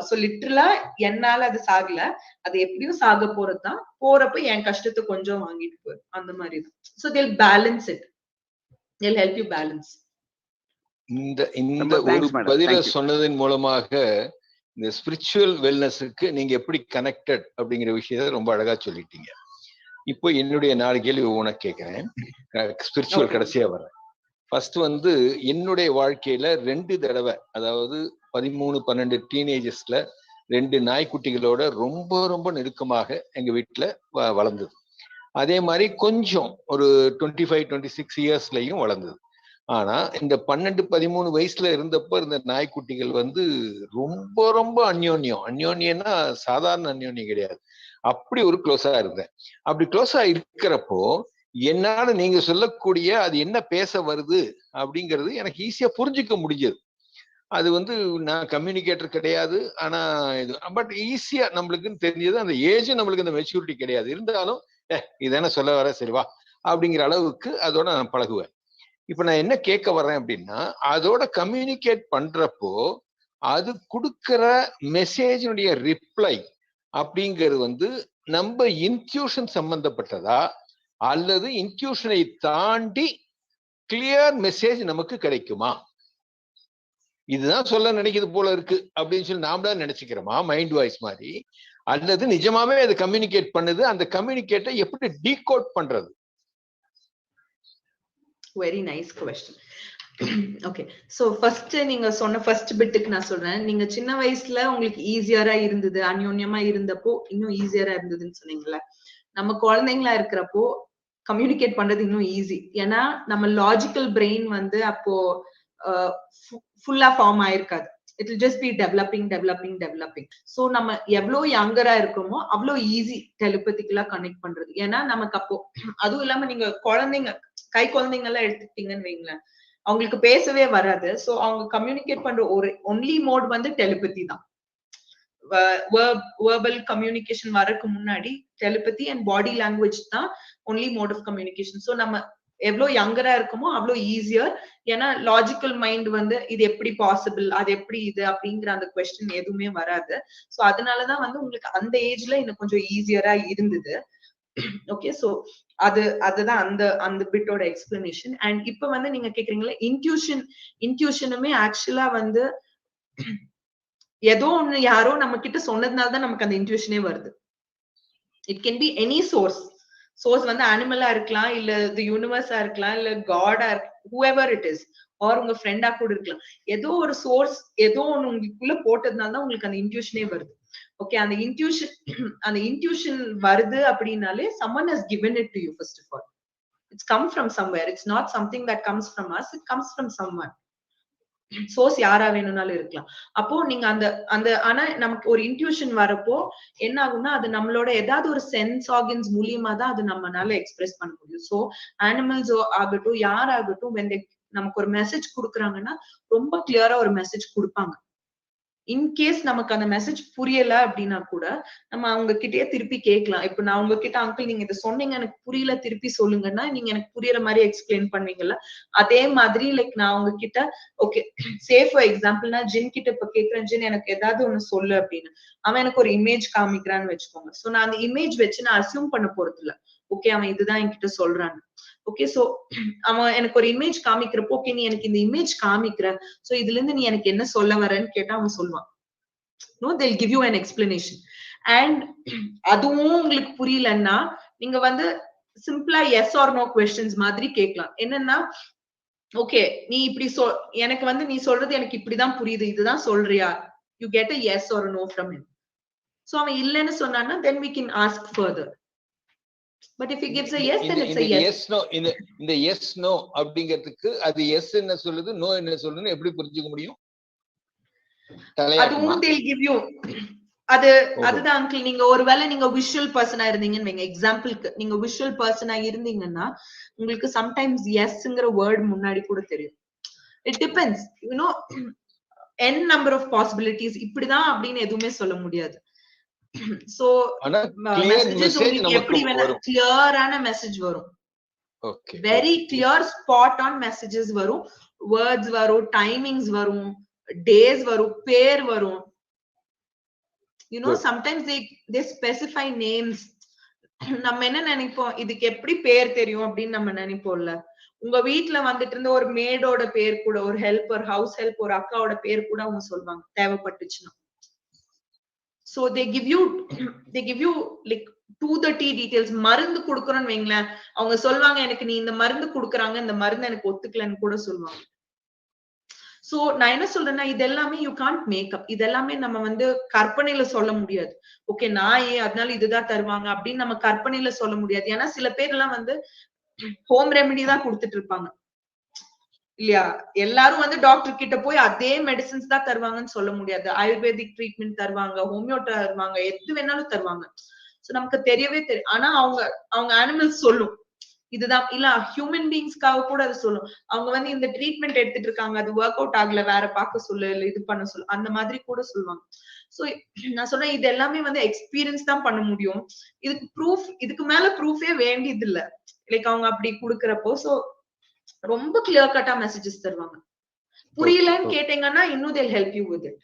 S3: சோ லிட்டரலா என்னால அது சாகல, அது எப்படியும் சாக போறதுதான். போறப்ப என் கஷ்டத்தை கொஞ்சம் வாங்கிட்டு போயிடும், அந்த மாதிரிதான். So they'll balance it, they'll help you balance.
S4: இந்த ஒரு பதில சொன்னதன் மூலமாக இந்த ஸ்பிரிச்சுவல் வெல்னஸுக்கு நீங்க எப்படி கனெக்டட் அப்படிங்கிற விஷயத்த ரொம்ப அழகா சொல்லிட்டீங்க. இப்போ என்னுடைய 4 கேள்வி உனக்கு கேட்கிறேன், ஸ்பிரிச்சுவல் கடைசியா வரேன். ஃபர்ஸ்ட் வந்து என்னுடைய வாழ்க்கையில 2 தடவை, அதாவது 13-12 டீனேஜர்ஸ்ல 2 நாய்க்குட்டிகளோட ரொம்ப ரொம்ப நெருக்கமாக எங்க வீட்டுல வளர்ந்தது. அதே மாதிரி கொஞ்சம் ஒரு 25-26 இயர்ஸ்லயும் வளர்ந்தது. ஆனா இந்த 12-13 வயசுல இருந்தப்ப இந்த நாய்க்குட்டிகள் வந்து ரொம்ப ரொம்ப அந்யோன்யம்னா சாதாரண அந்யோன்யம் கிடையாது, அப்படி ஒரு க்ளோஸா இருந்தேன். அப்படி க்ளோஸா இருக்கிறப்போ என்னால நீங்க சொல்லக்கூடிய அது என்ன பேச வருது அப்படிங்கிறது எனக்கு ஈஸியா புரிஞ்சுக்க முடிஞ்சது. அது வந்து நான் கம்யூனிகேட்டர் கிடையாது, ஆனா இது பட் ஈஸியா நம்மளுக்குன்னு தெரிஞ்சது. அந்த ஏஜ் நம்மளுக்கு அந்த மெச்சூரிட்டி கிடையாது, இருந்தாலும் இதான சொல்ல வர சரி வா அப்படிங்கிற அளவுக்கு அதோட நான் பழகுவேன். இப்ப நான் என்ன கேட்க வர்றேன் அப்படின்னா, அதோட கம்யூனிகேட் பண்றப்போ அது கொடுக்கிற மெசேஜினுடைய ரிப்ளை அப்படிங்கிறது வந்து நம்ம இன்ட்யூஷன் சம்பந்தப்பட்டதா அல்லது இன்ட்யூஷனை தாண்டி கிளியர் மெசேஜ் நமக்கு கிடைக்குமா? இதுதான் சொல்ல நினைக்கிறது போல இருக்கு அப்படின்னு சொல்லி நாம தான் நினைச்சுக்கிறோமா மைண்ட் வாய்ஸ் மாதிரி, அல்லது நிஜமாவே அது கம்யூனிகேட் பண்ணுது? அந்த கம்யூனிகேட்டை எப்படி டீகோட் பண்றது?
S3: Very nice question. Okay, so first நீங்க சொன்ன ஃபர்ஸ்ட் பிட்டுக்கு நான் சொல்றேன். நீங்க சின்ன வயசுல உங்களுக்கு ஈஸியரா இருந்தது, அந்யோன்யமா இருந்தப்போ இன்னும் ஈஸியரா இருந்ததுன்னு சொன்னீங்கல்ல. நம்ம குழந்தைங்களா இருக்கிறப்போ கம்யூனிகேட் பண்றது இன்னும் ஈஸி. ஏன்னா நம்ம லாஜிக்கல் பிரெயின் வந்து அப்போ ஃபுல்லா ஃபார்ம் ஆயிருக்காது. It will just be developing. So நம்ம எவ்வளவு யங்கரா இருக்கோமோ அவ்வளவு ஈஸி டெலிபதிக்கலா கனெக்ட் பண்றது. ஏன்னா நமக்கு அப்போ அதுவும் இல்லாம நீங்க குழந்தைங்க கை குழந்தைங்க எல்லாம் எடுத்துக்கிட்டீங்கன்னு வைங்களேன், அவங்களுக்கு பேசவே வராது. சோ அவங்க கம்யூனிகேட் பண்ற ஒரு ஒன்லி மோட் வந்து டெலிபதி தான். வெர்பல் கம்யூனிகேஷன் வரக்கு முன்னாடி டெலிபதி அண்ட் பாடி லாங்குவேஜ் தான் only mode of communication. So நம்ம எவ்வளவு யங்கரா இருக்குமோ அவ்வளவு ஈஸியர். ஏன்னா லாஜிக்கல் மைண்ட் வந்து இது எப்படி பாசிபிள், அது எப்படி இது அப்படிங்கிற அந்த கொஸ்டின் எதுவுமே வராது. சோ அதனாலதான் வந்து உங்களுக்கு அந்த ஏஜ்ல இன்னும் கொஞ்சம் ஈஸியரா இருந்தது. ஓகே, சோ அதுதான் அந்த பிட்டோட எக்ஸ்பிளனேஷன். அண்ட் இப்ப வந்து நீங்க கேக்குறீங்களா இன்ட்யூஷனுமே ஆக்சுவலா வந்து ஏதோ ஒண்ணு யாரோ நம்ம கிட்ட சொன்னதுனாலதான் நமக்கு அந்த இன்ட்யூஷனே வருது. It can be any source வந்து அனிமலா இருக்கலாம், இல்ல தி யூனிவர்ஸா இருக்கலாம், இல்ல காடா whoever it is, ஆர் உங்க ஃப்ரெண்டா கூட இருக்கலாம். ஏதோ ஒரு சோர்ஸ் ஏதோ ஒண்ணு உங்களுக்குள்ள போட்டதுனால தான் உங்களுக்கு அந்த இன்ட்யூஷனே வருது. ஓகே, அந்த இன்ட்யூஷன் வருது அப்படின்னாலே someone has given it to you. First of all, it's come from somewhere. It's not something that comes from us, it comes from someone. Source யாரா வேணும்னாலும் இருக்கலாம். அப்போ நீங்க அந்த ஆனா நமக்கு ஒரு இன்ட்யூஷன் வரப்போ என்ன ஆகும்னா, அது நம்மளோட ஏதாவது ஒரு சென்ஸ் ஆர்கன்ஸ் மூலியமா தான் அது நம்மளால எக்ஸ்பிரஸ் பண்ண முடியும். சோ அனிமல்ஸ் ஆகட்டும் யாராகட்டும் நமக்கு ஒரு மெசேஜ் கொடுக்குறாங்கன்னா ரொம்ப கிளியரா ஒரு மெசேஜ் கொடுப்பாங்க. இன்கேஸ் நமக்கு அந்த மெசேஜ் புரியல அப்படின்னா கூட நம்ம அவங்க கிட்டயே திருப்பி கேட்கலாம். இப்ப நான் உங்ககிட்ட அங்கிள் நீங்க இதை சொன்னீங்க எனக்கு புரியல திருப்பி சொல்லுங்கன்னா நீங்க எனக்கு புரியற மாதிரி எக்ஸ்பிளைன் பண்ணுவீங்கல்ல, அதே மாதிரி லைக் நான் உங்ககிட்ட ஓகே சேஃப் ஃபார் எக்ஸாம்பிள் நான் ஜின் கிட்ட இப்ப கேட்கிறேன், ஜின் எனக்கு ஏதாவது ஒண்ணு சொல்லு அப்படின்னு. அவன் எனக்கு ஒரு இமேஜ் காமிக்கிறான்னு வச்சுக்கோங்க. சோ நான் அந்த இமேஜ் வச்சு நான் அசியூம் பண்ண போறது இல்ல, ஓகே அவன் இதுதான் என்கிட்ட சொல்றான்னு. ஓகே, சோ அவன் எனக்கு ஒரு இமேஜ் காமிக்கிறப்போ ஓகே நீ எனக்கு இந்த இமேஜ் காமிக்கிற, சோ இதுல இருந்து நீ எனக்கு என்ன சொல்ல வரேன்னு கேட்டா அவன் சொல்லுவான். No, they'll give you an explanation. And அதுவும் உங்களுக்கு புரியலன்னா நீங்க வந்து சிம்பிளா yes or no questions மாதிரி கேட்கலாம். என்னன்னா ஓகே நீ இப்படி எனக்கு வந்து நீ சொல்றது எனக்கு இப்படிதான் புரியுது, இதுதான் சொல்றியா? You get a yes or a no from him. So அவன் இல்லைன்னு சொன்னான்னா then we can ask further. But if he gives a yes, then it's a yes.
S4: Yes no இந்த yes no அப்படிங்கிறதுக்கு அது yes என்ன சொல்லுது no என்ன சொல்லுதுன்னு எப்படி புரிஞ்சுக்க முடியும்?
S3: அதுவும் they'll give you அதுதான் அங்கிள். நீங்க ஒருவேளை நீங்க விஷுவல் பர்சனா இருந்தீங்கன்னு வைங்க, எக்ஸாம்பிளுக்கு நீங்க விஷுவல் பர்சனா இருந்தீங்கன்னா உங்களுக்கு சம்டைம்ஸ் எஸ்ங்கிற வேர்ட் முன்னாடி கூட தெரியும். It depends, you know n number of possibilities. இப்படிதான் அப்படின்னு எதுவுமே சொல்ல முடியாது. சோ மெசேஜஸ் உங்களுக்கு எப்படி வேணா கிளியரான மெசேஜ் வரும். Very clear spot on messages வரும், வேர்ட்ஸ் வரும், டைமிங்ஸ் வரும், டேஸ் வரும், பேர் வரும். You know, sometimes they specify names. நம்ம என்ன நினைப்போம், இதுக்கு எப்படி பேர் தெரியும் அப்படின்னு நம்ம நினைப்போம்ல. உங்க வீட்டுல வந்துட்டு இருந்த ஒரு மேடோட பேர் கூட, ஒரு ஹெல்பர், ஹவுஸ் ஹெல்ப், ஒரு அக்காவோட பேர் கூட அவங்க சொல்லுவாங்க தேவைப்பட்டுச்சுன்னா. So they give you like to the T details. மருந்து குடுக்கறோம்னு வைங்களேன், அவங்க சொல்லுவாங்க எனக்கு நீ இந்த மருந்து குடுக்குறாங்க, இந்த மருந்து எனக்கு ஒத்துக்கலன்னு கூட சொல்லுவாங்க. சோ நான் என்ன சொல்றேன்னா, இது எல்லாமே யூ கான்ட் மேக் அப். இது எல்லாமே நம்ம வந்து கற்பனையில சொல்ல முடியாது. ஓகே நான் அதனால இதுதான் தருவாங்க அப்படின்னு நம்ம கற்பனையில சொல்ல முடியாது. ஏன்னா சில பேர் எல்லாம் வந்து ஹோம் ரெமெடி தான் கொடுத்துட்டு இருப்பாங்க இல்லையா? எல்லாரும் வந்து டாக்டர் கிட்ட போய் அதே மெடிசின்ஸ் தான் தருவாங்கன்னு சொல்ல முடியாது. ஆயுர்வேதிக் ட்ரீட்மெண்ட் தருவாங்க, ஹோமியோ தருவாங்க, எது வேணாலும் தருவாங்க. சோ நமக்கு தெரியவே தெரியும். ஆனா அவங்க அனிமல்ஸ் சொல்லும் இதுதான், இல்ல ஹியூமன் பீயிங்ஸ்க்காக கூட அது சொல்லும். அவங்க வந்து இந்த ட்ரீட்மெண்ட் எடுத்துட்டு இருக்காங்க, அது ஒர்க் அவுட் ஆகல, வேற பார்க்க சொல்லு, இல்ல இது பண்ண சொல்லு, அந்த மாதிரி கூட சொல்லுவாங்க. சோ நான் சொன்னேன் இது எல்லாமே வந்து எக்ஸ்பீரியன்ஸ் தான் பண்ண முடியும். இதுக்கு ப்ரூஃப், இதுக்கு மேல ப்ரூஃபே வேண்டியது இல்ல. லைக் அவங்க அப்படி குடுக்கறப்போ சோ ரொம்ப கிளியர் கட்டா மெசேஜஸ் தருவாங்க. புரியலன்னு கேட்டீங்கன்னா இன்னும் they'll help you with it.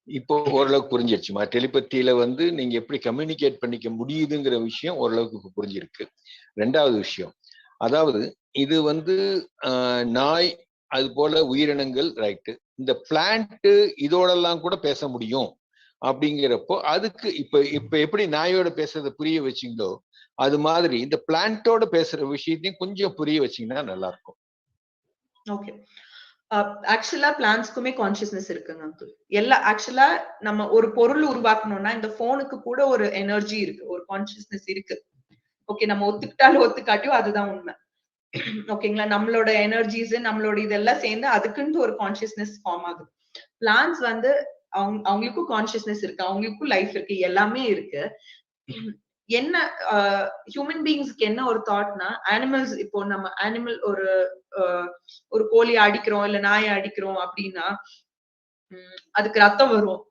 S4: இப்போ ஓரளவுக்கு புரிஞ்சிருச்சுமா? டெலிபத்தியில வந்து நீங்க எப்படி கம்யூனிகேட் பண்ணிக்க முடியுதுங்கிற விஷயம் ஓரளவுக்கு இப்போ புரிஞ்சிருக்கு. ரெண்டாவது விஷயம், அதாவது இது வந்து நாய் அது போல உயிரினங்கள் ரைட்டு, இந்த பிளான்ட் இதோடெல்லாம் கூட பேச முடியும் அப்படிங்கிறப்போ அதுக்கு இப்ப எப்படி நாயோட பேசுறத புரிய வச்சிங்களோ அது மாதிரி இந்த பிளான்ட்டோட பேசுற விஷயத்தையும் கொஞ்சம் புரிய வச்சீங்கன்னா நல்லா இருக்கும்.
S3: ஓகே, ஆக்சுவலா பிளான்ஸ்க்குமே கான்சியஸ்னஸ் இருக்குங்க அங்கிள். எல்லா ஆக்சுவலா நம்ம ஒரு பொருள் உருவாக்கணும்னா இந்த போனுக்கு கூட ஒரு எனர்ஜி இருக்கு, ஒரு கான்சியஸ்னஸ் இருக்கு. ஓகே, நம்ம ஒத்துக்கிட்டாலும் ஒத்துக்காட்டியும் அதுதான் உண்மை. ஓகேங்களா? நம்மளோட எனர்ஜிஸ், நம்மளோட இதெல்லாம் சேர்ந்து அதுக்குன்ட்டு ஒரு கான்சியஸ்னஸ் ஃபார்ம் ஆகுது. பிளான்ஸ் வந்து அவங்களுக்கும் கான்சியஸ்னஸ் இருக்கு, அவங்களுக்கும் லைஃப் இருக்கு, எல்லாமே இருக்கு. என்ன ஹியூமன் பீயிங்ஸ்க்கு என்ன ஒரு தாட்னா, அனிமல்ஸ், இப்போ நம்ம அனிமல் ஒரு கோழி அடிக்கிறோம் இல்ல நாயை அடிக்கிறோம் அப்படின்னா அதுக்கு ரத்தம் வரும்,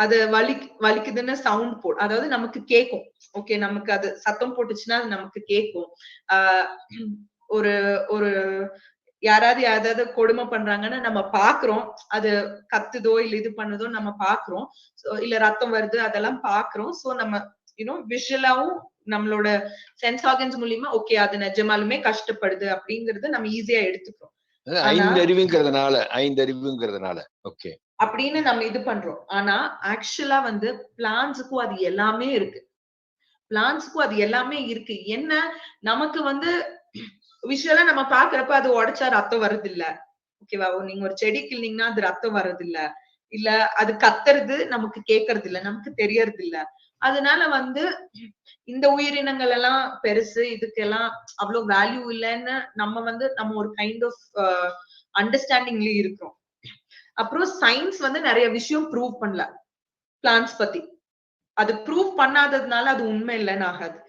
S3: அது வலிக்குதுன்னு சவுண்ட் போடும், அதாவது நமக்கு கேட்கும். ஓகே, நமக்கு அது சத்தம் போட்டுச்சுன்னா அது நமக்கு கேட்கும். ஒரு ஒரு யாராவது கொடுமை பண்றாங்கன்னு நம்ம பாக்குறோம், அது கத்துதோ இல்ல இது பண்ணுதோ நம்ம பாக்குறோம், இல்ல ரத்தம் வருது அதெல்லாம் பாக்குறோம். சோ நம்ம விஷுவலாவும் நம்மளோட சென்ஸ் ஆர்கன்ஸ் மூலியமா ஓகே அது நிஜமாலுமே கஷ்டப்படுது அப்படிங்கறது நம்ம ஈஸியா எடுத்துக்கிறோம்.
S4: ஐந்தறிவுங்கிறதுனால ஓகே
S3: அப்படின்னு நம்ம இது பண்றோம். ஆனா ஆக்சுவலா வந்து பிளான்ஸுக்கும் அது எல்லாமே இருக்கு. பிளான்ஸுக்கும் அது எல்லாமே இருக்கு. என்ன, நமக்கு வந்து விஷுவலா நம்ம பாக்குறப்ப அது உடைச்சா ரத்தம் வர்றது இல்ல. ஓகேவா? நீங்க ஒரு செடி கிள்ளீங்கன்னா அது ரத்தம் வர்றது இல்ல, இல்ல அது கத்துறது நமக்கு கேட்கறது இல்ல, நமக்கு தெரியறது இல்ல. அதனால வந்து இந்த உயிரினங்கள் எல்லாம் பெருசு, இதுக்கெல்லாம் அவ்வளவு வேல்யூ இல்லைன்னு நம்ம ஒரு கைண்ட் ஆஃப் அண்டர்ஸ்டாண்டிங்ல இருக்கிறோம். அப்புறம் சயின்ஸ் வந்து நிறைய விஷயம் ப்ரூவ் பண்ணல பிளான்ஸ் பத்தி. அது ப்ரூவ் பண்ணாததுனால அது உண்மை இல்லைன்னு ஆகாது.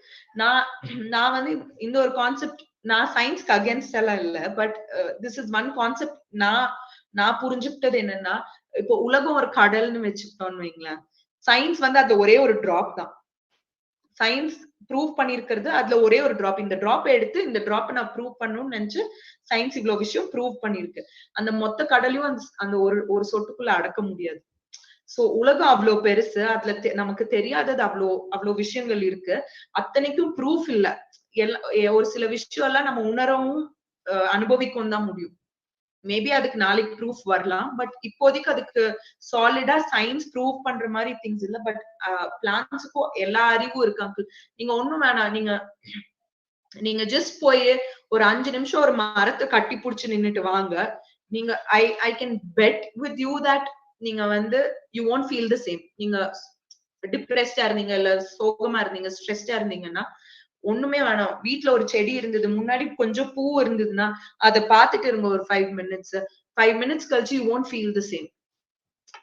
S3: நான் வந்து இந்த ஒரு கான்செப்ட், நான் சயின்ஸ்க்கு அகேன்ஸ்ட் எல்லாம் இல்ல, but this is one concept நான் புரிஞ்சுக்கிட்டது என்னன்னா, இப்போ உலகம் ஒரு கடல்னு வச்சுக்கிட்டோம்னு வைங்களேன், சயின்ஸ் வந்து அதுல ஒரே ஒரு டிராப் தான். சயின்ஸ் ப்ரூவ் பண்ணிருக்கிறது அதுல ஒரே ஒரு டிராப். இந்த டிராப் எடுத்து இந்த டிராப் நான் ப்ரூவ் பண்ணணும்னு நினைச்சு சயின்ஸ் இவ்வளவு விஷயம் ப்ரூவ் பண்ணிருக்கு. அந்த மொத்த கடலையும் அந்த ஒரு சொட்டுக்குள்ள அடக்க முடியாது. சோ உலகம் அவ்வளவு பெருசு, அதுல நமக்கு தெரியாதது அவ்வளவு விஷயங்கள் இருக்கு. அத்தனைக்கும் ப்ரூஃப் இல்ல. ஒரு சில விஷயம் எல்லாம் நம்ம உணரவும் அனுபவிக்கவும் தான் முடியும். மேபி அதுக்கு நாளைக்கு ப்ரூஃப் வரலாம், பட் இப்போதைக்கு அதுக்கு சாலிடா சயின்ஸ் ப்ரூவ் பண்ற மாதிரி திங்ஸ் இல்ல. பட் பிளான்ட்ஸுக்கும் எல்லா அறிவும் இருக்கு அங்கிள். நீங்க ஒண்ணும் வேணாம், நீங்க ஜஸ்ட் போய் ஒரு 5 நிமிஷம் ஒரு மரத்தை கட்டி புடிச்சு நின்னுட்டு வாங்க. நீங்க I can bet with you that நீங்க வந்து you won't feel the same. நீங்க டிப்ரெஸ்டா இருந்தீங்க, இல்ல சோகமா இருந்தீங்க, ஸ்ட்ரெஸ்டா இருந்தீங்கன்னா ஒண்ணுமே வேணாம். வீட்டுல ஒரு செடி இருந்தது, முன்னாடி கொஞ்சம் பூ இருந்ததுன்னா அதை பார்த்துட்டு இருங்க ஒரு 5 minutes. 5 minutes கழிச்சு you won't feel the same.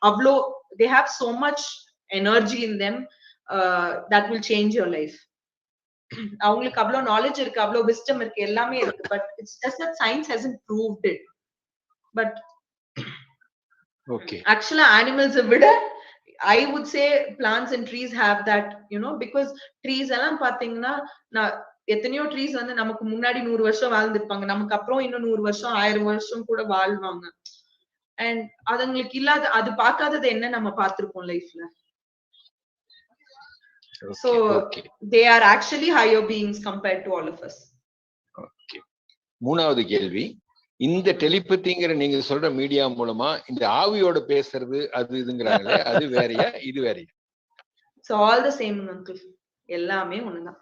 S3: அவ்வளோ they have so much energy in them that will change your life. அவங்களுக்கு அவ்வளவு நாலேஜ் இருக்கு, அவ்வளவு விஸ்டம் இருக்கு, எல்லாமே இருக்கு. But it's just that science hasn't proved it. But
S4: okay,
S3: ஆக்சுவலா அனிமல்ஸ் விட I would say plants and trees have that, you know, because trees எல்லாம் பாத்தீங்கன்னா எத்தனையோ ட்ரீஸ் வந்து நமக்கு முன்னாடி 100 வருஷம் வாழ்ந்திருப்பாங்க, நமக்கு அப்புறம் இன்னும் 100 வருஷம் 1000 வருஷம் கூட வாழ்வாங்க. அண்ட் அதுங்களுக்கு இல்லாத அது பார்க்காதது என்ன நம்ம பார்த்திருப்போம் லைஃப்ல. So they are actually higher beings compared to all of us.
S4: Okay, மூணாவது கேள்வி, இந்த டெலிபதிங்கிற நீங்க சொல்ற மீடியா மூலமா இந்த ஆவியோட பேசுறது அது இதுங்கறாங்களே, அது வேறயா இது வேறயா?
S3: So all the same uncle, எல்லாமே ஒண்ணுதான்.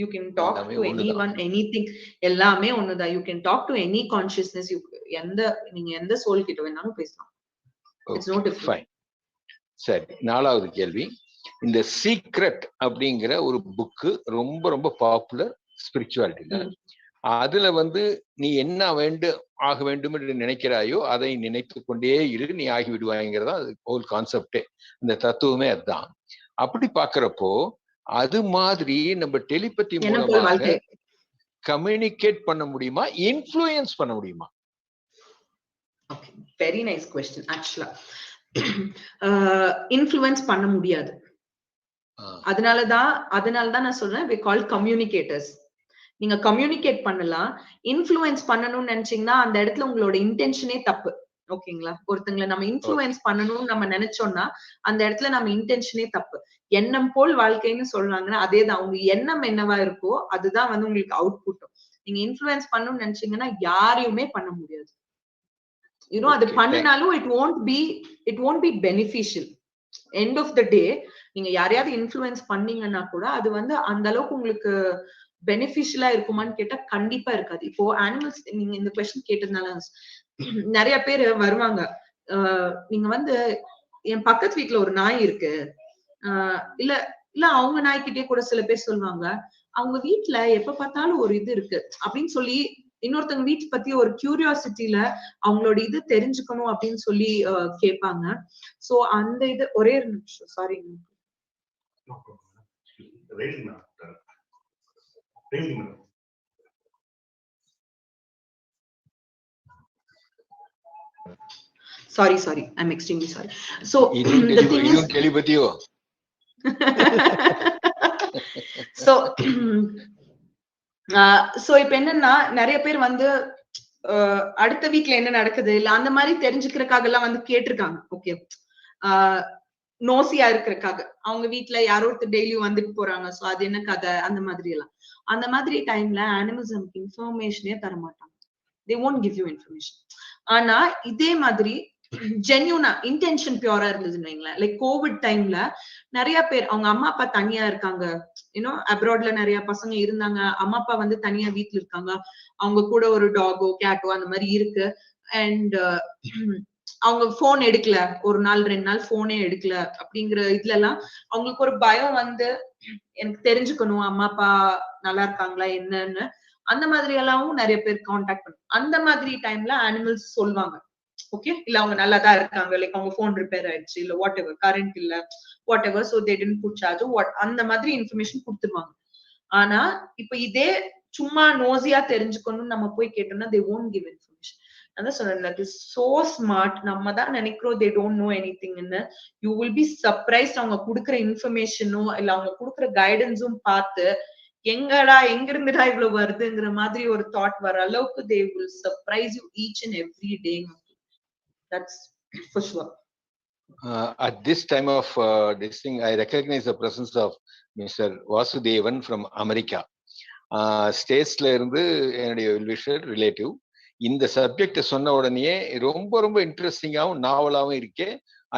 S3: You can talk to anyone, anything, எல்லாமே ஒண்ணுதான். You can talk to any consciousness, நீங்க எந்த சோல் கிட்ட வேணாலும் பேசலாம். It's no different.
S4: Fine. சரி, நாலாவது கேள்வி, இந்த சீக்ரெட் அப்படிங்கிற ஒரு புக் ரொம்ப ரொம்ப பாப்புலர் ஸ்பிரிச்சுவாலிட்டில. அதுல வந்து நீ என்ன ஆக வேண்டும் என்று நினைக்கிறாயோ அதை நினைத்து கொண்டே இரு, நீ ஆகி விடுவாங்கிறதா ஹோல் கான்செப்டே, இந்த தத்துவமே அதுதான். அப்படி பாக்குறப்போ அது மாதிரி நம்ம டெலிபதி மூலமாக கம்யூனிகேட் பண்ண முடியுமா, இன்ஃப்ளூயன்ஸ் பண்ண முடியுமா?
S3: Okay, very nice question. Actually influence பண்ண முடியாது. அதனாலதான் நான் சொல்றேன் we call communicators. நீங்க கம்யூனிகேட் பண்ணலாம். இன்ஃப்ளூயன்ஸ் பண்ணணும்னு நினைச்சீங்கன்னா அந்த இடத்துல உங்களோட இன்டென்ஷனே தப்பு. ஓகேங்களா? ஒருத்தங்களை நம்ம இன்ஃப்ளூயன்ஸ் பண்ணணும்னு நம்ம நினைச்சோம்னா அந்த இடத்துல நம்ம இன்டென்ஷனே தப்பு. எண்ணம் போல் வாழ்க்கைன்னு சொல்றாங்கன்னா அதேதான். உங்க எண்ணம் என்னவா இருக்கோ அதுதான் வந்து உங்களுக்கு அவுட்புட்டும். நீங்க இன்ஃப்ளூயன்ஸ் பண்ணணும்னு நினைச்சீங்கன்னா யாரையுமே பண்ண முடியாது. அது பண்ணினாலும் it won't be beneficial. End of the day நீங்க யாரையாவது இன்ஃப்ளூயன்ஸ் பண்ணீங்கன்னா கூட அது வந்து அந்த அளவுக்கு உங்களுக்கு பெனிஃபிஷியலா இருக்குமான்னு கேட்டா கண்டிப்பா இருக்காது. இப்போ அனிமல்ஸ் நீங்க இந்த கொஸ்டின் கேட்டதுனால நிறைய பேர் வருவாங்க, நீங்க வந்து என் பக்கத்து வீட்டுல ஒரு நாய் இருக்கு, இல்ல அவங்க நாய்கிட்டே கூட சில பேர் சொல்லுவாங்க, அவங்க வீட்டுல எப்ப பார்த்தாலும் ஒரு இது இருக்கு அப்படின்னு சொல்லி இன்னொருத்தவங்க வீட்டை பத்தி ஒரு கியூரியாசிட்டியில அவங்களோட இது தெரிஞ்சுக்கணும் அப்படின்னு சொல்லி கேட்பாங்க. சோ அந்த இது ஒரே நிமிஷம், sorry. Sorry, I'm extremely sorry. So the thing is
S4: telepathy-o
S3: so இப்ப என்னன்னா நிறைய பேர் வந்து அடுத்த வீட்ல என்ன நடக்குது இல்ல அந்த மாதிரி தெரிஞ்சுக்கிறதுக்காக எல்லாம் வந்து கேட்டிருக்காங்க. ஓகே, நோசியா இருக்கிறதுக்காக அவங்க வீட்டுல யாரோ ஒருத்தர் டெய்லியும் வந்துட்டு போறாங்க, சோ அது என்ன கதை அந்த மாதிரி எல்லாம். அந்த மாதிரி டைம்ல அனிமல்ஸ் நமக்கு இன்ஃபர்மேஷனே தர மாட்டாங்க. they won't give you information. ஆனா இதே மாதிரி ஜென்யூனா இன்டென்ஷன் பியூரா இருந்ததுன்னு வைங்களேன், லைக் கோவிட் டைம்ல நிறைய பேர் அவங்க அம்மா அப்பா தனியா இருக்காங்க, அப்ராட்ல நிறைய பசங்க இருந்தாங்க, அம்மா அப்பா வந்து தனியா வீட்டுல இருக்காங்க, அவங்க கூட ஒரு டாகோ கேட்டோ அந்த மாதிரி இருக்கு. அண்ட் அவங்க போன் எடுக்கல, ஒரு நாள் 2 நாள் போனே எடுக்கல. அப்படிங்கிற இதுல எல்லாம் அவங்களுக்கு ஒரு பயம் வந்து எனக்கு தெரிஞ்சுக்கணும் அம்மா அப்பா நல்லா இருக்காங்களா என்னன்னு. அந்த மாதிரி எல்லாம் நிறைய பேர் கான்டாக்ட் பண்ணும். அந்த மாதிரி டைம்ல அனிமல்ஸ் சொல்லுவாங்க, ஓகே இல்ல அவங்க நல்லாதான் இருக்காங்க, லைக் அவங்க போன் ரிப்பேர் ஆயிடுச்சு, இல்ல வாட் எவர் கரண்ட் இல்ல whatever, so they didn't put charge, அந்த மாதிரி இன்ஃபர்மேஷன் கொடுத்துருவாங்க. ஆனா இப்ப இதே சும்மா நோசியா தெரிஞ்சுக்கணும்னு நம்ம போய் கேட்டோம்னா they won't give information. அதான் சொல்றேன், that is so smart. நம்ம தான் நினைக்கிறோம் they don't know anything ன்னு. You will be surprised. அவங்க கொடுக்குற இன்ஃபர்மேஷனும் இல்ல அவங்க கொடுக்குற கைடன்ஸும் பார்த்து எங்கடா எங்க இருந்துடா இவ்வளவு வருதுங்கிற மாதிரி ஒரு தாட் வர அளவுக்கு they will surprise you each and every day. That's for sure.
S4: At this time of this thing, I recognize the presence of Mr. Vasudevan from America. Statesல இருந்து என்னுடைய வெல்விஷர் ரிலேட்டிவ். இந்த சப்ஜெக்ட் சொன்ன உடனே ரொம்ப ரொம்ப இன்ட்ரெஸ்டிங்காகவும் நாவலாகவும் இருக்கே,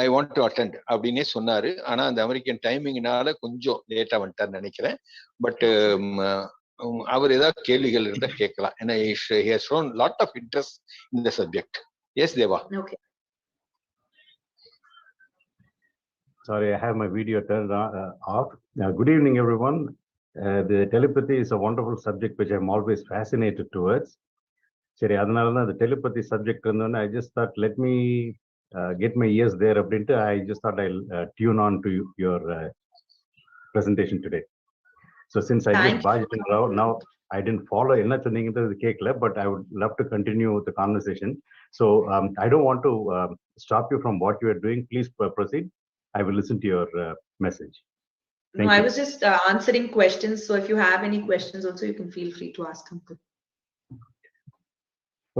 S4: ஐ வாண்ட் டு அட்டெண்ட் அப்படின்னே சொன்னாரு. ஆனா அந்த அமெரிக்கன் டைமிங்னால கொஞ்சம் லேட்டா வந்துட்டாருன்னு நினைக்கிறேன். பட் அவர் ஏதாவது கேள்விகள் இருந்தா கேட்கலாம். ஏன்னா he has shown lot of interest in the subject. Yes, Deva.
S3: Okay.
S6: Sorry, I have my video turned off. Good evening, everyone. The telepathy is a wonderful subject which I'm always fascinated towards. சரி, அதனால தான் the telepathy subject இருந்தோன்னே I just thought let me get my ears there அப்படின்ட்டு I just thought I'll tune on to your presentation today. So since I just barged in now I didn't follow என்ன சொன்னீங்கன்றது கேட்கல, but I would love to continue the conversation. So I don't want to stop you from what you are doing. Please proceed. I will listen to your message.
S3: No, I was just answering questions. So if you have any questions also, you can feel free to ask Uncle.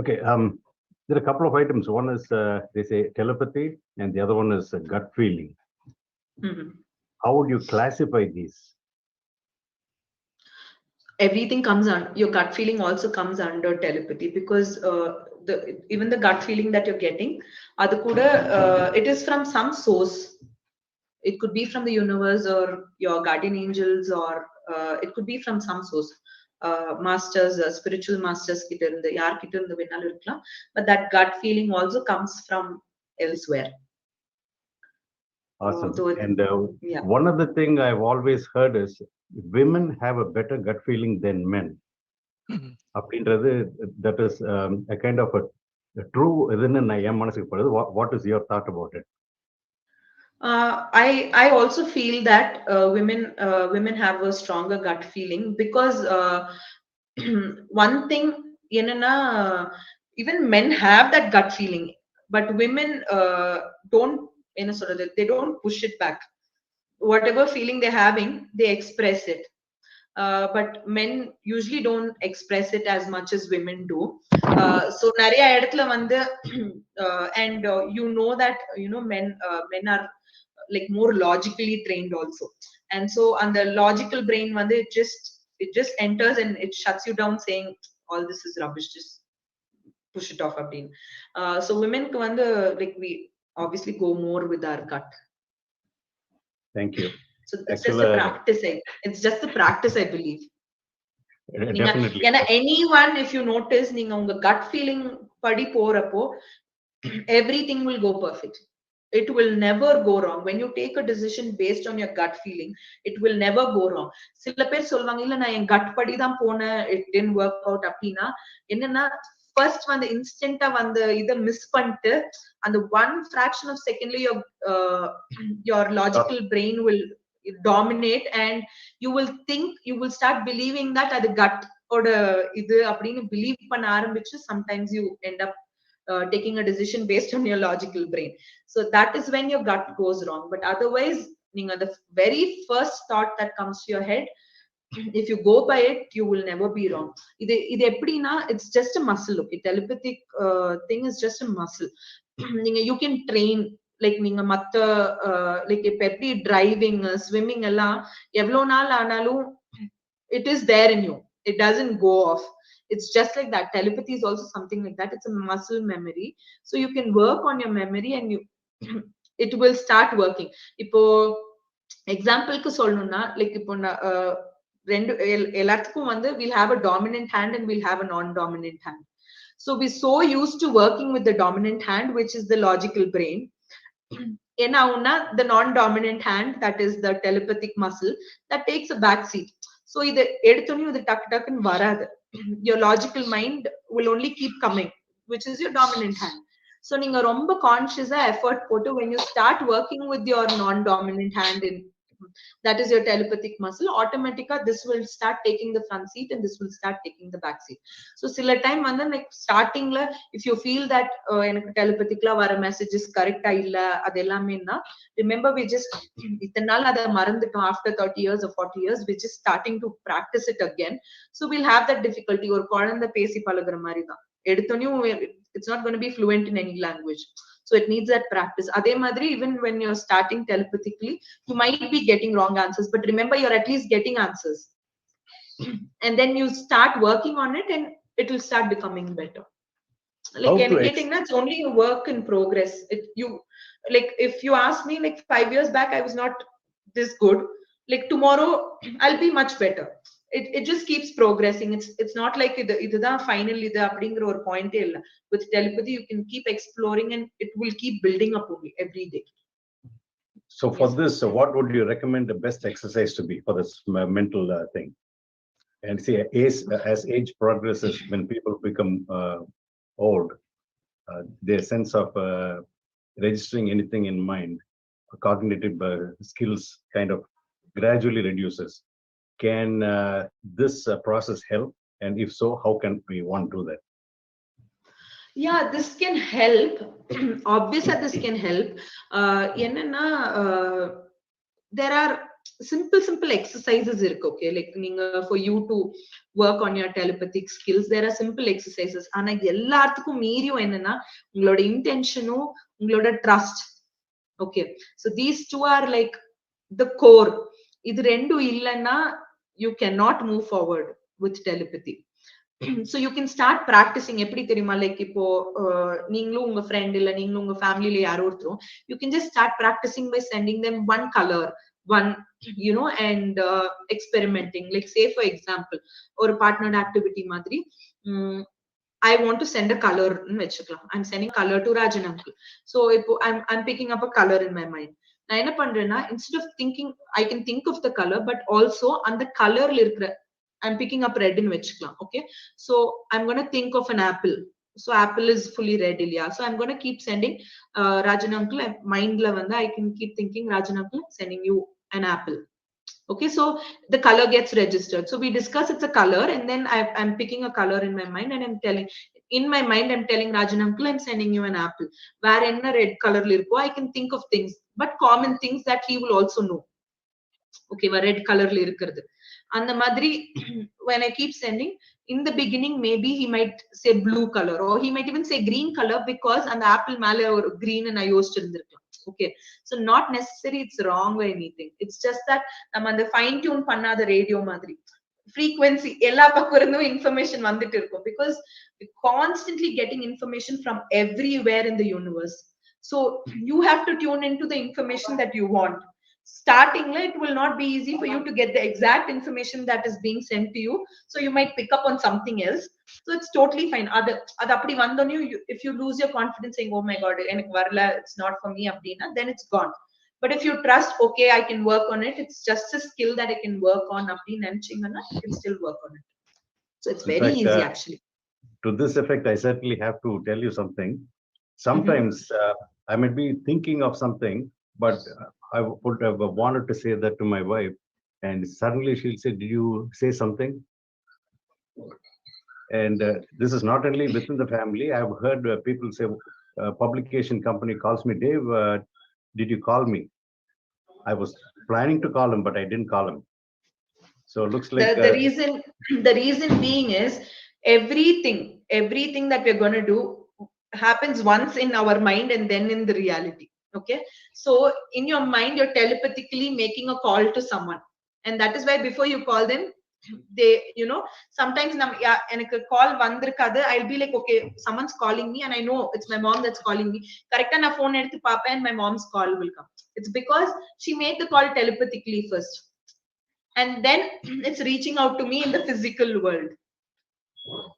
S6: Okay. There are a couple of items. One is they say telepathy, and the other one is gut feeling.
S3: Mm-hmm.
S6: How would you classify these?
S3: Everything comes on. Your gut feeling also comes under telepathy, because even the gut feeling that you're getting, adu kuda it is from some source. It could be from the universe or your guardian angels, or it could be from some source. Masters, spiritual masters kitta irundha yaar kitta irundha venalu irukkalam, but that gut feeling also comes from elsewhere.
S6: Awesome. And
S3: yeah.
S6: One other thing I've always heard is women have a better gut feeling than men. அப்படின்றது that is a kind of a true இதுன்னு நான் என் மனசுக்கு படுது. What is your thought about it?
S3: I also feel that women have a stronger gut feeling, because one thing enna even men have that gut feeling, but women don't they don't push it back. Whatever feeling they're having, they express it. But men usually don't express it as much as women do. So nariya edathula vande and you know that men are like more logically trained also, and so on the logical brain vande it just enters and it shuts you down, saying all this is rubbish, just push it off abdin. So women ku vande like we obviously go more with our gut.
S6: Thank you.
S3: So it's just a practice. It's just a practice, I believe.
S6: Definitely.
S3: Anyone, if you notice, neenga unga gut feeling padi porappo, everything will go perfect. It will never go wrong. When you take a decision based on your gut feeling, it will never go wrong. Sila per solvanga illa na en gut padi dhaan pona, it didn't work out appadina enna first vanda instant ah vanda iда miss pannittu and the one fraction of secondly your logical brain will dominate, and you will start believing that adu gut oda idu appadinu believe panna aarambichu. Sometimes you end up taking a decision based on your logical brain. So that is when your gut goes wrong. But otherwise, the very first thought that comes to your head, if you go by it, you will never be wrong. It's just a muscle. Okay, telepathic thing is just a muscle. You can train, like நீங்க மத்த like இப்ப எப்படி driving, swimming எல்லாம் எவ்வளவு நாள் ஆனாலும் it is there in you. It doesn't go off. It's just like that. Telepathy is also something like that. It's a muscle memory. So you can work on your memory and it will start working. இப்போ எக்ஸாம்பிளுக்கு சொல்லணும்னா like இப்போ எல்லாத்துக்கும் வந்து we'll have a dominant hand and we'll have a non-dominant hand. So we're so used to working with the dominant hand, which is the logical brain. என்ன ஆகும்னா the non-dominant hand, that is the telepathic muscle, that takes a back seat. So இது எடுத்தோனே இது டக்கு டக்குன்னு வராது. Your logical mind will only keep coming, which is your dominant hand. So நீங்க ரொம்ப கான்ஷியஸா எஃபர்ட் போட்டு when you start working with your non-dominant hand in that is your telepathic muscle, automatically this will start taking the front seat and this will start taking the back seat. So sila time vanda like starting la if you feel that enak telepathic la vara messages correct ah illa adellame na, remember we just ithanal adha marandittom after 30 years or 40 years we just starting to practice it again. So we'll have that difficulty. Or kolanda pesi palagra mari da edutonu it's not going to be fluent in any language. So it needs that practice. Adhe madri, even when you're starting telepathically, you might be getting wrong answers, but remember you're at least getting answers. And then you start working on it and it will start becoming better. Like it's only a work in progress. If you ask me, like 5 years back, I was not this good. Like tomorrow, I'll be much better. It just keeps progressing. It's not like இதுதான் final இது அப்படிங்கிற ஒரு பாயிண்டே இல்ல. With telepathy, you can keep exploring and it will keep building up only every day.
S6: So for this, what would you recommend the best exercise to be for this mental thing? And see, as age progresses, when people become old, their sense of registering anything in mind, cognitive skills kind of gradually reduces. Can this process help? And if so, how can one do that?
S3: Yeah, this can help. Obviously, this can help. There are simple exercises okay, like for you to work on your telepathic skills, there are simple exercises. ஆனா எல்லாத்துக்கும் மீறியும் என்னன்னா உங்களோட இன்டென்ஷனும் உங்களோட trust. Okay, so these two are like the core. இது ரெண்டும் இல்லைன்னா you cannot move forward with telepathy. So you can start practicing. எப்படி தெரியுமா, லைக் இப்போ நீங்களும் உங்க ஃப்ரெண்ட் இல்ல நீங்களும் உங்க ஃபேமிலில யாரோ ஒருத்தரும், you can just start practicing by sending them one color, and experimenting. Like say for example, or partnered activity madri, I want to send a color nu vechikalam. I'm sending color to Rajan uncle. So I'm picking up a color in my mind. நான் என்ன பண்றேன்னா, instead of thinking, I can think of the color, but also அந்த கலர்ல இருக்கிற, I'm picking up red in vechikalam. Okay, so I'm going to think of an apple. So apple is fully red ilya, so I'm going to keep sending Rajan uncle. Mind la vanda I can keep thinking Rajan uncle, sending you an apple. Okay, so the color gets registered. So we discuss it's a color, and then I'm picking a color in my mind, and I'm telling Rajan uncle, I'm sending you an apple. Where in a red color lirko, I can think of things, but common things that he will also know. Okay, where red color lirukirudhu and the madri. When I keep sending, in the beginning maybe he might say blue color, or he might even say green color, because and the apple male or green and I used irundirukku. Okay, so not necessary it's wrong or anything. It's just that நம்ம அந்த fine tune பண்ணாத radio மாதிரி frequency எல்லா பக்கம் இருந்தும் information வந்துட்டு இருக்கும், because we're constantly getting information from everywhere in the universe. So you have to tune into the information that you want. Starting it will not be easy for you to get the exact information that is being sent to you, so you might pick up on something else. So it's totally fine. Adu appadi vandonu, if you lose your confidence saying, oh my god, enak varala, it's not for me appadina, then it's gone. But if you trust, okay, I can work on it, it's just a skill that I can work on appdi nenchingana, you can still work on it. So it's very easy actually.
S6: To this effect, I certainly have to tell you something. Sometimes I might be thinking of something, but I would have wanted to say that to my wife, and suddenly she'll say, did you say something? And this is not only within the family. I've heard people say, publication company calls me, Dave, did you call me? I was planning to call him, but I didn't call him. So it looks like
S3: the reason being is everything that we're going to do happens once in our mind and then in the reality. Okay, so in your mind you're telepathically making a call to someone, and that is why before you call them, they sometimes enakku call vandirukadu, I'll be like, okay, someone's calling me and I know it's my mom that's calling me. Correct, na phone eduthu paapa and my mom's call will come. It's because she made the call telepathically first, and then it's reaching out to me in the physical world.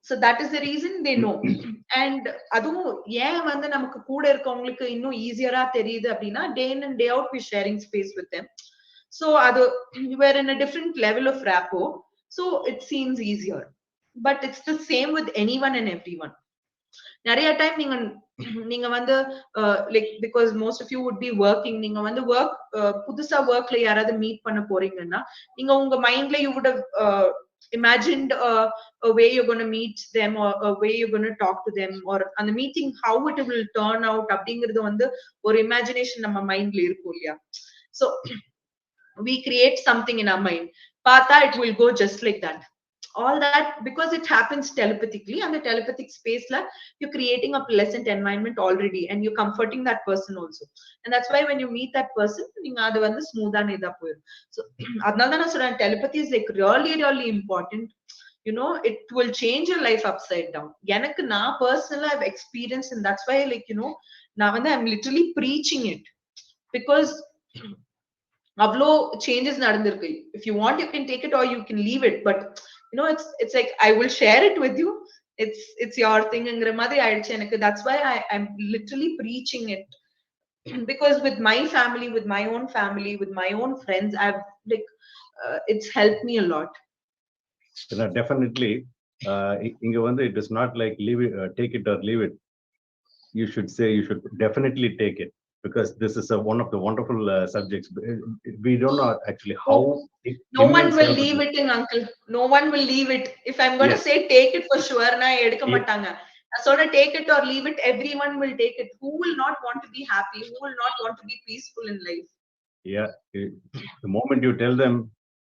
S3: So that is the reason they know. And அதுவும் ஏன் வந்து நமக்கு கூட இருக்கவங்களுக்கு இன்னும் ஈஸியரா தெரியுது அப்படின்னா, day in and day out we sharing space with them. So அது we're in a different level of rapport, so it seems easier. But it's the same with anyone and everyone. நிறைய டைம் நீங்க வந்து like, because most of you would be working, நீங்க வந்து புதுசா workல யாராவது meet பண்ண போறீங்கன்னா, நீங்க உங்க மைண்ட்ல you would have imagined a way you're going to meet them, or a way you're going to talk to them, or on the meeting how it will turn out அப்படிங்கிறது வந்து ஒரு imagination நம்ம மைண்ட்ல இருக்கும் இல்லையா. So we create something in our mind, பார்த்தா it will go just like that. All that because it happens telepathically, and the telepathic space la you're creating a pleasant environment already, and you're comforting that person also. And that's why when you meet that person, neenga adu vandu smooth ah neda poirum. So adnala na solran, telepathy is like really important. you know, it will change your life upside down. எனக்கு நான் personally I've experienced, and that's why, like, you know, நான் வந்து I'm literally preaching it, because avlo changes நடந்திருக்கு. If you want, you can take it or you can leave it, but you know, it's like I will share it with you. It's your thing ங்கற மாதிரி ஆயிடுச்சு எனக்கு. That's why I'm literally preaching it, because with my family, with my own family, with my own friends, I've like it's helped me a lot.
S6: You know, definitely inga vandu it is not like leave it, take it or leave it. You should say you should definitely take it, because this is one of the wonderful subjects. We don't know actually how
S3: no one will leave it in, uncle. No one will leave it. If I'm going to say take it for sure, na edukka mattanga. So take it or leave it, everyone will take it. Who will not want to be happy? Who will not want to be peaceful in life?
S6: Yeah, the moment you tell them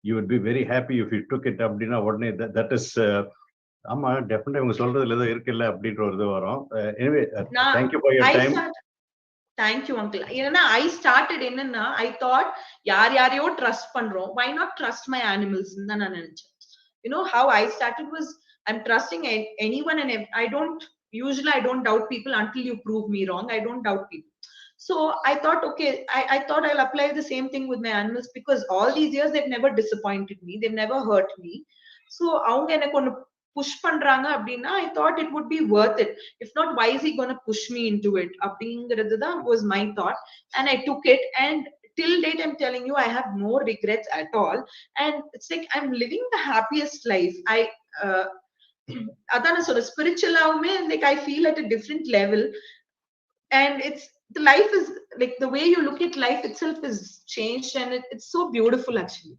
S6: you would be very happy if you took it abdina odne, that is ama definitely unga solradhula edho irukilla அப்படின்ற ஒரு இது வரும். Anyway, thank you for your time.
S3: Thank you, uncle. ஏன்னா I started என்னன்னா, I thought யார் யாரையோ trust பண்றோம், why not trust my animals ன்னு தான் நான் நினைச்சேன். You know how I started was I'm trusting anyone, and I don't doubt people until you prove me wrong. I don't doubt people. So I thought, okay, I thought I'll apply the same thing with my animals, because all these years they've never disappointed me, they've never hurt me. So அவங்க எனக்கு ஒன்னு push பண்றாங்க அப்படின்னா, I thought it would be worth it. If not, why is he going to push me into it? அப்படிங்கிறது தான் was my thought, and I took it, and till date I'm telling you, I have no regrets at all, and it's like I'm living the happiest life. adana so spiritually, like I feel at a different level, and the life is like, the way you look at life itself is changed, and it's so beautiful actually.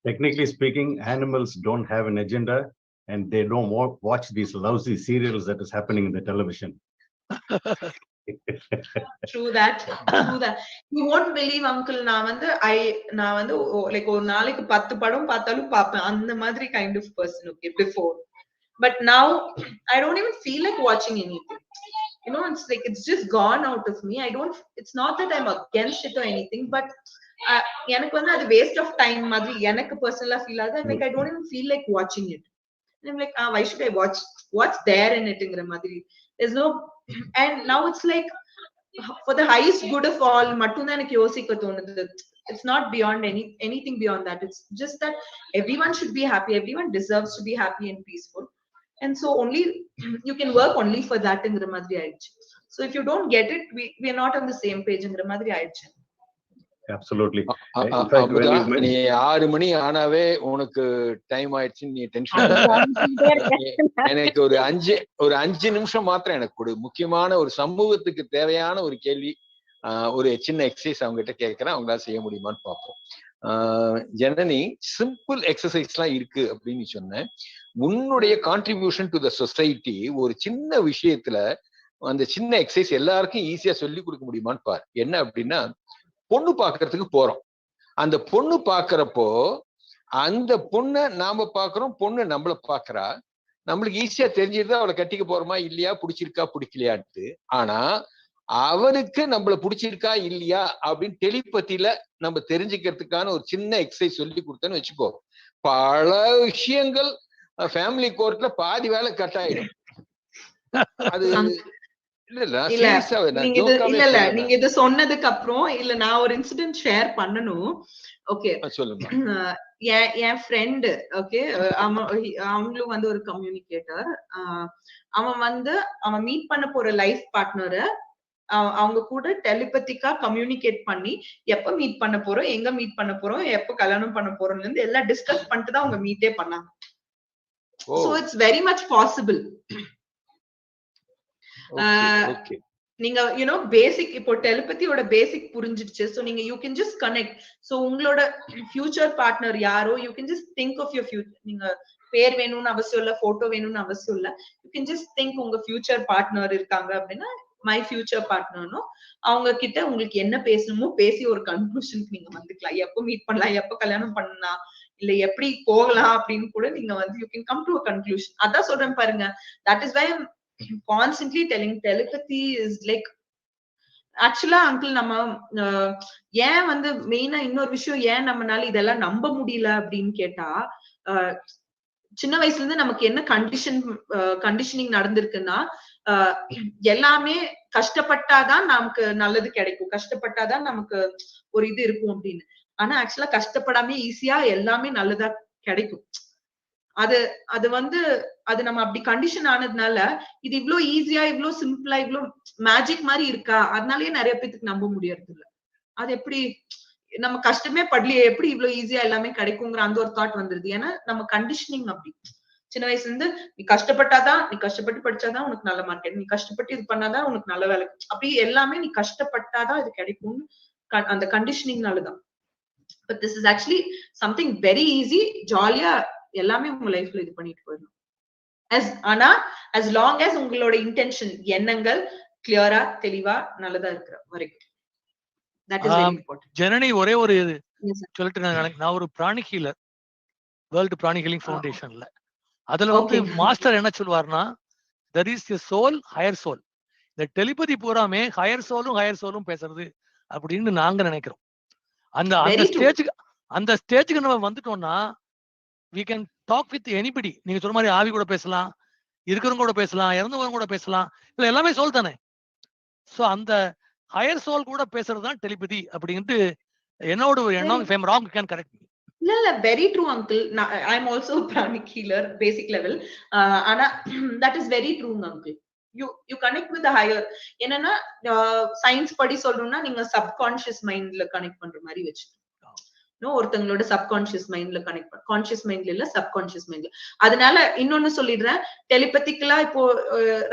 S6: Technically speaking, animals don't have an agenda, and they don't watch these lousy serials that is happening in the television.
S3: True that. You won't believe, uncle, na vandu like ஒரு நாளைக்கு 10 படம் பார்த்தாலும் பாப்பேன், அந்த மாதிரி kind of person, okay, before. But now I don't even feel like watching anything. You know, it's like it's just gone out of me. It's not that I'm against it or anything, but எனக்கு வந்து அது waste of time மாதிரி எனக்கு personally feel ஆகுது. Like I don't even feel like watching it. And I'm like, why should I watch? What's there in it ங்கற மாதிரி. There's no, and now it's like for the highest good of all மட்டும் தான் எனக்கு யோசிக்க தோணுது. It's not beyond anything beyond that. It's just that everyone should be happy, everyone deserves to be happy and peaceful, and so only you can work only for that ங்கற மாதிரி ஆயிடுச்சு. So if you don't get it, we are not on the same page ங்கற மாதிரி ஆயிடுச்சு.
S6: Absolutely.
S4: நீ 6 மணி ஆனாவே உனக்கு time ஆயிடுச்சுன்னு நீ tension. எனக்கு ஒரு 5 நிமிஷம் மாத்திரம் எனக்கு கொடு. முக்கியமான ஒரு சமூகத்துக்கு தேவையான ஒரு கேள்வி, ஒரு சின்ன எக்ஸசைஸ் அவங்க கிட்ட கேட்கிறேன், அவங்களால செய்ய முடியுமான்னு பார்ப்போம். ஜனனி, சிம்பிள் எக்ஸசைஸ் எல்லாம் இருக்கு அப்படின்னு சொன்னேன். உன்னுடைய கான்ட்ரிபியூஷன் டு த சொசைட்டி ஒரு சின்ன விஷயத்துல, அந்த சின்ன எக்ஸசைஸ் எல்லாருக்கும் ஈஸியா சொல்லி கொடுக்க முடியுமான்னு பாரு. என்ன அப்படின்னா, பொண்ணு பாக்குறதுக்கு போறோம். அந்த பொண்ணு பாக்குறப்போ அந்த பொண்ணை நாம பாக்குறோம், பொண்ணு நம்மள பாக்குறா. நம்மளுக்கு ஈஸியா தெரிஞ்சிருந்தா அவளை கட்டிக்க போறோமா இல்லையா, பிடிச்சிருக்கா பிடிக்கலையான்ட்டு. ஆனா அவனுக்கு நம்மள பிடிச்சிருக்கா இல்லையா அப்படின்னு டெலிபதியில நம்ம தெரிஞ்சுக்கிறதுக்கான ஒரு சின்ன எக்ஸசைஸ் சொல்லி கொடுத்தேன்னு வச்சுக்கோ, பல விஷயங்கள் ஃபேமிலி கோர்ட்ல பாதி வேலை கட் ஆயிடும். அது
S3: நீங்க இது சொன்னதுக்கு அப்புறம் இல்ல, நான் ஒரு இன்சிடென்ட் ஷேர் பண்ணணும். ஓகே,
S4: சொல்லுங்க.
S3: என் ஃப்ரெண்ட், ஓகே, அவங்களும் வந்து ஒரு கம்யூனிகேட்டர். அவன் மீட் பண்ண போற லைஃப் பார்ட்னரை அவங்க கூட டெலிபதிக்கா கம்யூனிகேட் பண்ணி, எப்ப மீட் பண்ண போறோம், எங்க மீட் பண்ண போறோம், எப்ப கல்யாணம் பண்ண போறோம்னு இருந்து எல்லாம் டிஸ்கஸ் பண்ணிட்டு தான் அவங்க மீட்டே பண்ணாங்க. So it's very much possible. நீங்க பேசிக் இப்போ டெலிபதியோட பேசிக் புரிஞ்சிடுச்சு. சோ நீங்க you can just connect. So உங்களோட ஃபியூச்சர் பார்ட்னர் யாரோ, you can just think of your future. நீங்க பேர் வேணும்னு அவசியம் இல்ல, போட்டோ வேணும்னு அவசியம் இல்ல. யூ கேன் ஜஸ்ட் திங்க் உங்க ஃபியூச்சர் பார்ட்னர் இருக்காங்க அப்படின்னா, மை ஃபியூச்சர் பார்ட்னர்னோ அவங்க கிட்ட உங்களுக்கு என்ன பேசணுமோ பேசி ஒரு கன்க்ளூஷனுக்கு நீங்க வந்துக்கலாம். எப்போ மீட் பண்ணலாம், எப்போ கல்யாணம் பண்ணலாம், இல்ல எப்படி போகலாம் அப்படின்னு கூட நீங்க வந்து you can come to a conclusion. அதான் சொல்றேன் பாருங்க. That is why constantly telling telepathy is like, actually uncle, நம்ம ஏன் வந்து மெயினா இன்னொரு விஷயம், ஏன் நம்மனால இதெல்லாம் நம்ப முடியல அப்படின்னு கேட்டா, சின்ன வயசுல இருந்து நமக்கு என்ன கண்டிஷனிங் நடந்திருக்குன்னா எல்லாமே கஷ்டப்பட்டாதான் நமக்கு நல்லது கிடைக்கும், கஷ்டப்பட்டாதான் நமக்கு ஒரு இது இருக்கும் அப்படின்னு. ஆனா ஆக்சுவலா கஷ்டப்படாம ஈஸியா எல்லாமே நல்லதா கிடைக்கும். அது வந்து அது நம்ம அப்படி கண்டிஷன் ஆனதுனால இது இவ்வளவு ஈஸியா, இவ்வளவு சிம்பிளா, இவ்வளவு மேஜிக் மாதிரி இருக்கா, அதனாலயே நிறைய பேத்துக்கு நம்ப முடியறது இல்ல. அது எப்படி நம்ம கஷ்டமே படலையே, எப்படி இவ்வளவு ஈஸியா எல்லாமே கிடைக்குங்கிற அந்த ஒரு தாட் வந்துருது. ஏன்னா நம்ம கண்டிஷனிங் அப்படி சின்ன வயசுல இருந்து நீ கஷ்டப்பட்டாதான், நீ கஷ்டப்பட்டு படிச்சாதான் உனக்கு நல்ல மார்க்கெட், நீ கஷ்டப்பட்டு இது பண்ணாதான் உனக்கு நல்ல வேலை, அப்படி எல்லாமே நீ கஷ்டப்பட்டாதான் இது கிடைக்கும்னு அந்த கண்டிஷனிங்னாலதான். But this is actually something very easy, ஜாலியா எல்லாமே உங்க லைஃப்ல இது பண்ணிட்டு போயிடணும். ஆனா as long as உங்களோட இன்டென்ஷன், எண்ணங்கள் கிளியரா தெளிவா நல்லதா இருக்கிற வரைக்கும். That is very important.
S2: Janani ஒரே ஒரு சொல்லிட்டு நான் ஒரு பிராணி ஹீலர், வேர்ல்டு பிராணி ஹீலிங் ஃபவுண்டேஷன்ல. அதுல வந்து மாஸ்டர் என்ன சொல்லுவார்னா, there is a soul, higher soul. இந்த டெலிபதி பூராமே ஹையர் சோலும் பேசுறது அப்படின்னு நாங்க நினைக்கிறோம். அந்த ஸ்டேஜுக்கு நம்ம வந்துட்டோம்னா we can talk with anybody. நீங்க சொல்ற மாதிரி ஆவி கூட பேசலாம், இருக்கிறவங்க கூட பேசலாம், இறந்தவங்க கூட பேசலாம், இல்ல எல்லாமே சோல் தானே. சோ அந்த ஹையர் சோல் கூட பேசுறது தான் டெலிபதி அப்படின்ட்டு என்னோட ஒரு எண்ணம். if I'm wrong you can correct me.
S3: இல்ல very true uncle. I'm also a pranic healer basic level. ஆனா that is very true uncle. You connect with the higher. என்னன்னா சயின்ஸ் படி சொல்லணும்னா நீங்க சப்கான்ஷியஸ் மைண்ட்ல கனெக்ட் பண்ற மாதிரி வச்சு ஒருத்தங்களோட சப்கான்ஷியஸ் மைண்ட்ல கனெக்ட் பண்ண, கான்ஷியஸ் மைண்ட்ல இல்ல சப்கான்ஷியஸ் மைண்ட்ல. அதனால இன்னொன்னு சொல்லிடுறேன், டெலிபத்திக்கலா இப்போ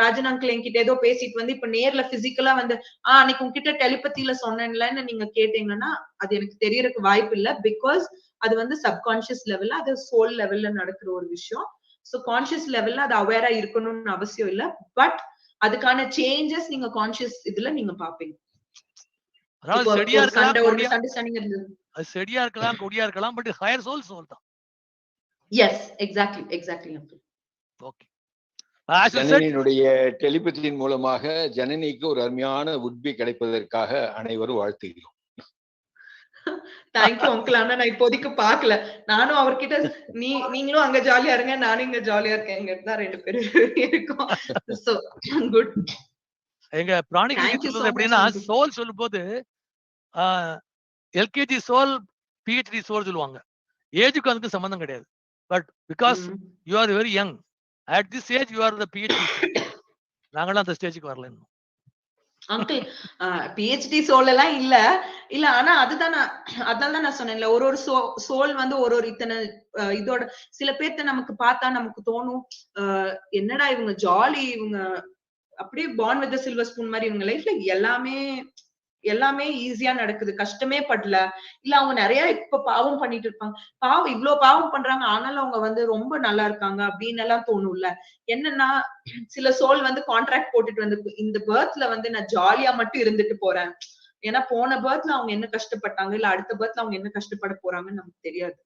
S3: ராஜன் அங்கிள் என்கிட்ட ஏதோ பேசிட்டு வந்து இப்ப நேர்ல பிசிக்கலா வந்து அன்னைக்கு உங்ககிட்ட டெலிபத்தில சொன்னேன்லன்னு நீங்க கேட்டீங்கன்னா அது எனக்கு தெரியறதுக்கு வாய்ப்பு இல்ல. பிகாஸ் அது வந்து சப்கான்ஷியஸ் லெவல்ல, அது சோல் லெவல்ல நடக்கிற ஒரு விஷயம். சோ கான்ஷியஸ் லெவல்ல அது அவேரா இருக்கணும்னு அவசியம் இல்ல. பட் அதுக்கான சேஞ்சஸ் நீங்க கான்ஷியஸ் இதுல நீங்க பாப்பீங்க.
S2: செடியா இருக்கலாம், கொடியா இருக்கலாம், பட் ஹையர் சோல் தான்.
S3: Yes, exactly uncle.
S2: ஓகே.
S4: ஜனனியினுடைய டெலிபதியின் மூலமாக ஜனனிக்கு ஒரு அருமையான உட்பி கிடைப்பதற்காக அனைவரும் வாழ்த்துகிறோம்.
S3: Thank you uncle. ஆனா நான் இப்போதைக்கு பாக்கல. நானும் அவர்கிட்ட நீங்களும் அங்க ஜாலியா இருங்க, நானும் இங்க ஜாலியா இருக்கேன், இங்க தான் ரெண்டு பேரும் இருக்கோம். So good.
S2: எங்க பிராணிக்கு சொல்றது எப்படின்னா, சோல் சொல்லும் போது எல்கேஜி சோல், பிஹெச்டி சோல் சொல்லுவாங்க. ஏஜுக்கு அதுக்கு சம்பந்தம் கிடையாது. But because you are very young, at this age you are the PhD. நாங்களாம் அந்த ஸ்டேஜுக்கு வரல இன்னும்
S3: அங்கிள். பிஹெச்டி சோல் எல்லாம் இல்ல. ஆனா அதனால நான் சொன்னேன்ல, ஒரு சோல் வந்து ஒரு இத்தனை இதோட. சில பேர்த்த நமக்கு பார்த்தா நமக்கு தோணும், என்னடா இவங்க ஜாலி, இவங்க அப்படியே பார்ன் வித் சில்வர் ஸ்பூன் மாதிரி, இவங்க லைஃப்ல எல்லாமே ஈஸியா நடக்குது, கஷ்டமே படல. இல்ல அவங்க நிறைய இப்ப பாவம் பண்ணிட்டு இருப்பாங்க, இவ்வளவு பாவம் பண்றாங்க ஆனாலும் அவங்க வந்து ரொம்ப நல்லா இருக்காங்க அப்படின்னு எல்லாம் தோணும்ல. என்னன்னா சில சோல் வந்து கான்ட்ராக்ட் போட்டுட்டு வந்து இந்த பர்த்ல வந்து நான் ஜாலியா மட்டும் இருந்துட்டு போறேன். ஏன்னா போன பர்த்ல அவங்க என்ன கஷ்டப்பட்டாங்க, இல்ல அடுத்த பர்த்ல அவங்க என்ன கஷ்டப்பட போறாங்கன்னு நமக்கு தெரியாது.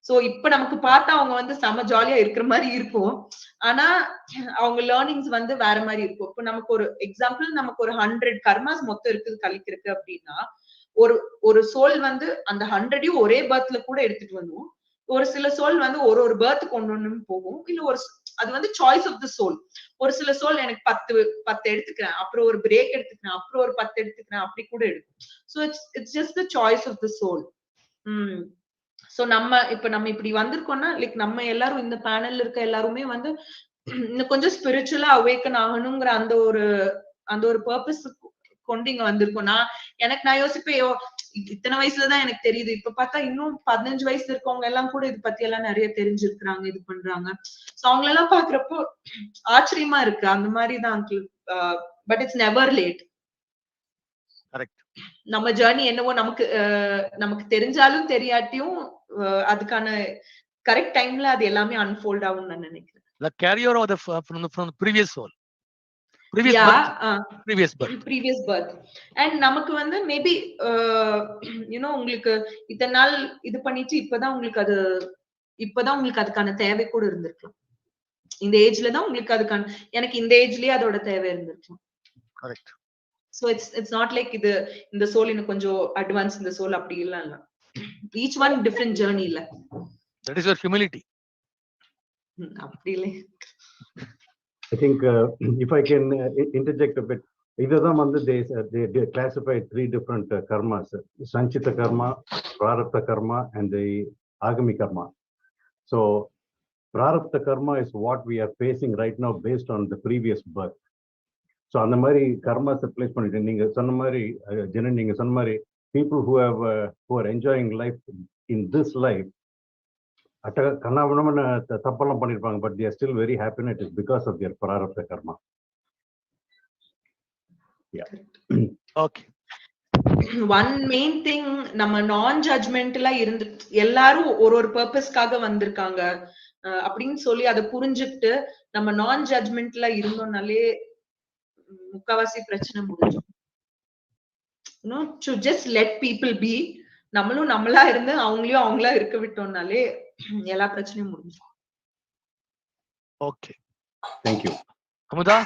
S3: சோ இப்ப நமக்கு பார்த்தா அவங்க வந்து செம ஜாலியா இருக்கிற மாதிரி இருக்கும். ஆனா அவங்க லேர்னிங்ஸ் வந்து வேற மாதிரி இருக்கும். இப்ப நமக்கு ஒரு எக்ஸாம்பிள், நமக்கு ஒரு 100 கர்மாஸ் மொத்தம் இருக்குது கழிக்கிறதுக்கு அப்படின்னா, ஒரு சோல் வந்து அந்த 100ஐயும் ஒரே பர்த்ல கூட எடுத்துட்டு வந்துடும். ஒரு சில சோல் வந்து ஒரு பர்த் கொண்டு வந்து போகும். இல்ல அது வந்து சாய்ஸ் ஆஃப் த சோல். ஒரு சில சோல் எனக்கு 10 எடுத்துக்கிறேன், அப்புறம் ஒரு பிரேக் எடுத்துக்கிறேன், அப்புறம் ஒரு 10 எடுத்துக்கிறேன், அப்படி கூட எடுக்கும். So it's just the choice of the soul. So நம்ம இப்படி வந்திருக்கோம்னா, லைக் நம்ம எல்லாரும் இந்த பேனல்ல இருக்க எல்லாருமே வந்து இன்னும் கொஞ்சம் ஸ்பிரிச்சுவலா அவேக்கன் ஆகணுங்கிற அந்த ஒரு பர்பஸ் கொண்டு இங்க வந்திருக்கோம். நான் யோசிப்பேன், இத்தனை வயசுலதான் எனக்கு தெரியுது. இப்ப பார்த்தா இன்னும் 15 வயசுல இருக்கவங்க எல்லாம் கூட இது பத்தி எல்லாம் நிறைய தெரிஞ்சிருக்கிறாங்க, இது பண்றாங்க. சோ அவங்கள எல்லாம் பாக்குறப்போ ஆச்சரியமா இருக்கு. அந்த மாதிரிதான் uncle. But it's never late. நம்ம ஜர்னி என்னவோ நமக்கு தெரிஞ்சாலும் தெரியாட்டியும் அதுக்கான கரெக்ட் டைம்ல அது எல்லாமே அன்ஃபோல்ட் ஆகும் நான் நினைக்கிறேன்.
S2: The carrier of from the previous soul, previous birth. And நமக்கு வந்து மேபி உங்களுக்கு இத்தனை நாள் இது பண்ணிட்டு இப்பதான் உங்களுக்கு அதுக்கான தேவை கூட இருந்திருக்கலாம். இந்த ஏஜ்ல தான் உங்களுக்கு அதுக்கான, எனக்கு இந்த ஏஜ்லயே அதோட தேவை இருந்திருக்கலாம். Correct.
S3: So it's not like இந்த சோல் இன்னும் கொஞ்சம் அட்வான்ஸ், இந்த சோல் அப்படி இல்ல. Each one different journey இல்ல.
S2: That is your humility.
S3: அப்படிலே
S6: I think if I can interject a bit, இதுதான் வந்து they classified 3 different karmas: sanchita karma, prarabdha karma, and the agami karma. So prarabdha karma is what we are facing right now based on the previous birth. So அந்த மாதிரி karmas place பண்ணிட்டு நீங்க சொன்ன மாதிரி ஜெனன், நீங்க சொன்ன மாதிரி people who are enjoying life in this life கண்ணாபுணமான தப்பெல்லாம் பண்ணிருப்பாங்க, but they are still very happy, and it is because of their prarabdha karma.
S2: Okay.
S3: One main thing, நம்ம நான் ஜட்ஜ்மெண்ட்ல இருந்து எல்லாரும் ஒரு பர்பஸ்க்காக வந்திருக்காங்க அப்படின்னு சொல்லி அதை புரிஞ்சுக்கிட்டு நம்ம நான் ஜட்ஜ்மெண்ட்ல இருந்தோம்னாலே முக்காவாசி பிரச்சனை முடிஞ்சோம். To just let people be, நம்மளும் நம்மளா இருந்து அவங்களையும் அவங்களா இருக்க விட்டோம்னாலே எல்லா பிரச்சனையும் முடிஞ்சோம்.
S2: Okay,
S6: thank you.
S2: அமுதா,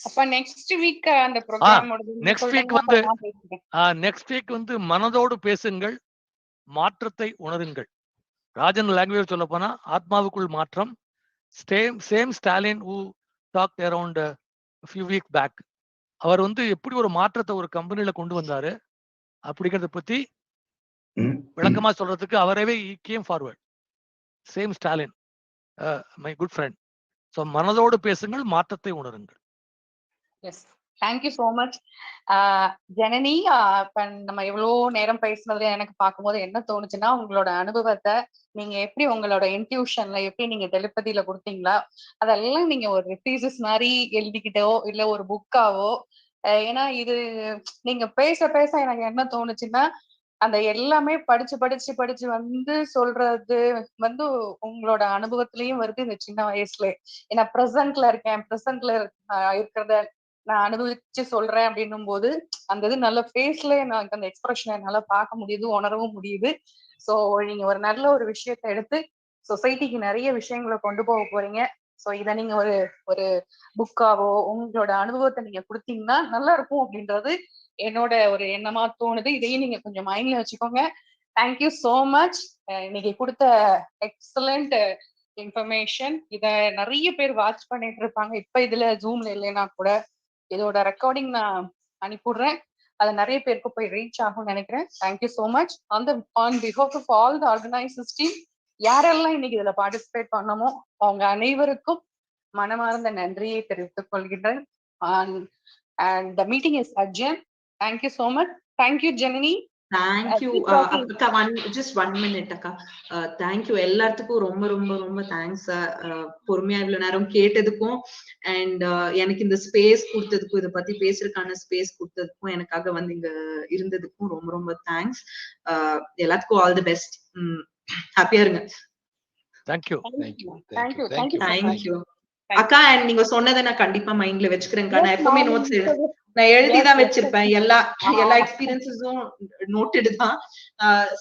S1: அப்ப நெக்ஸ்ட் வீக் அந்த ப்ரோகிராம்
S2: நெக்ஸ்ட் வீக் வந்து மனதோடு பேசுங்கள், மாற்றத்தை உணருங்கள். ராஜன் லாங்குவேஜ் சொல்ல போனா ஆத்மாவுக்குள் மாற்றம். Same Stalin who talked around a few weeks back, அவர் வந்து எப்படி ஒரு மாற்றத்தை ஒரு கம்பெனில கொண்டு வந்தாரு அப்படிங்கறத பத்தி விளக்கமா சொல்றதுக்கு அவரவே came forward. Same Stalin, my good friend. So மனதோடு பேசுங்கள், மாற்றத்தை உணருங்கள்.
S1: Yes, thank you so much Janani. இப்ப நம்ம எவ்வளவு நேரம் பேசுனதுல எனக்கு பார்க்கும்போது என்ன தோணுச்சுன்னா, உங்களோட அனுபவத்தை நீங்க எப்படி உங்களோட இன்ட்யூஷன்ல எப்படி நீங்க டெலிபதியில கொடுத்தீங்களா, அதெல்லாம் நீங்க ஒரு தீசிஸ் மாதிரி எழுதிக்கிட்டோ இல்ல ஒரு புக்காவோ, ஏன்னா இது நீங்க பேச பேச எனக்கு என்ன தோணுச்சுன்னா, அந்த எல்லாமே படிச்சு படிச்சு படிச்சு வந்து சொல்றது வந்து உங்களோட அனுபவத்திலயும் வருது இந்த சின்ன வயசுல. ஏன்னா ப்ரெசென்ட்ல இருக்கேன், ப்ரெசென்ட்ல இருக்கிறத நான் அனுபவிச்சு சொல்றேன் அப்படின்னும் போது அந்த இது நல்ல ஃபேஸ்ல எனக்கு அந்த எக்ஸ்பிரஷனை என்னால பார்க்க முடியுது, உணரவும் முடியுது. ஸோ நீங்க ஒரு நல்ல ஒரு விஷயத்த எடுத்து சொசைட்டிக்கு நிறைய விஷயங்களை கொண்டு போக போறீங்க. ஸோ இதை நீங்க ஒரு ஒரு புக்காவோ உங்களோட அனுபவத்தை நீங்க கொடுத்தீங்கன்னா நல்லா இருக்கும் அப்படின்றது என்னோட ஒரு எண்ணமா தோணுது. இதையும் நீங்க கொஞ்சம் மைண்ட்ல வச்சுக்கோங்க. Thank you so much. இன்னைக்கு கொடுத்த எக்ஸலண்ட் இன்ஃபர்மேஷன். இத நிறைய பேர் வாட்ச் பண்ணிட்டு இருப்பாங்க. இப்ப இதுல ஜூம்ல இல்லைன்னா கூட இதோட ரெக்கார்டிங் நான் அனுப்பிடுறேன், அது நிறைய பேருக்கு போய் ரீச் ஆகும்னு நினைக்கிறேன். Thank you so much. On behalf of all the organisers team, யாரெல்லாம் இன்னைக்கு இதுல பார்ட்டிசிபேட் பண்ணமோ அவங்க அனைவருக்கும் மனமார்ந்த நன்றியை தெரிவித்துக் கொள்கின்றேன். And the meeting is adjourned. Thank you so much. Thank you, Janani.
S3: Thank you. Akka, just 1 minute, Akka. Thank you. எல்லாத்துக்கும் ரொம்ப ரொம்ப ரொம்ப தேங்க்ஸ். பொறுமையா இவ்வளவு நேரம் கேட்டதுக்கும் அண்ட் எனக்கு இந்த ஸ்பேஸ் கொடுத்ததுக்கும், இதை பத்தி பேசுறதுக்கான ஸ்பேஸ் கொடுத்ததுக்கும், எனக்காக வந்து இங்க இருந்ததுக்கும் ரொம்ப ரொம்ப தேங்க்ஸ். எல்லாத்துக்கும் ஆல் தி பெஸ்ட். ஹாப்பியா இருங்க.
S2: தேங்க்யூ.
S3: அக்கா, அண்ட் நீங்க சொன்னதை நான் கண்டிப்பா மைண்ட்ல வச்சுக்கிறேன்க்கா. நான் எப்பவுமே நோட்ஸ் நான் எழுதிதான் வச்சிருப்பேன். எல்லா எக்ஸ்பீரியன்ஸஸும் நோட்டெடு தான்.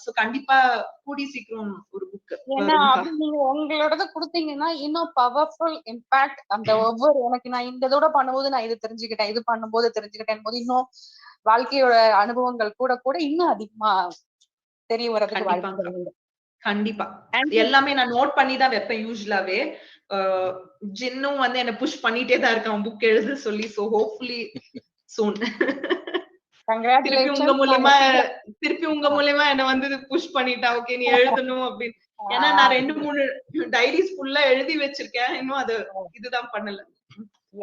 S3: சோ கண்டிப்பா கூடி சீக்கிரம் ஒரு புக்.
S1: ஏன்னா நீங்க உங்களோட கொடுத்தீங்கன்னா இன்னும் பவர்ஃபுல் இம்பாக்ட். அந்த ஒவ்வொரு எனக்கு நான் இந்த இதோட பண்ணும்போது நான் இது தெரிஞ்சுக்கிட்டேன், இது பண்ணும்போது தெரிஞ்சுக்கிட்டேன் போது இன்னும் வாழ்க்கையோட அனுபவங்கள் கூட கூட இன்னும் அதிகமா தெரிய வர்றதுக்கு வாய்ப்பு.
S3: கண்டிப்பா எல்லாமே நான் நோட் பண்ணி தான் வைப்பேன் யூஸ்வலாவே. ஜின்னும் வந்து என்ன புஷ் பண்ணிட்டே தான் இருக்கான் புக் எழுத சொல்லி. சோ ஹோப்ஃபுல்லி சூன் திருப்பி உங்க மூலமா என்ன வந்து புஷ் பண்ணிட்டா, ஓகே நீ எழுதணும் அப்படின்னு. ஏன்னா நான் 2-3 டைரிஸ் ஃபுல்லா எழுதி வச்சிருக்கேன், இன்னும் அது இதுதான் பண்ணல.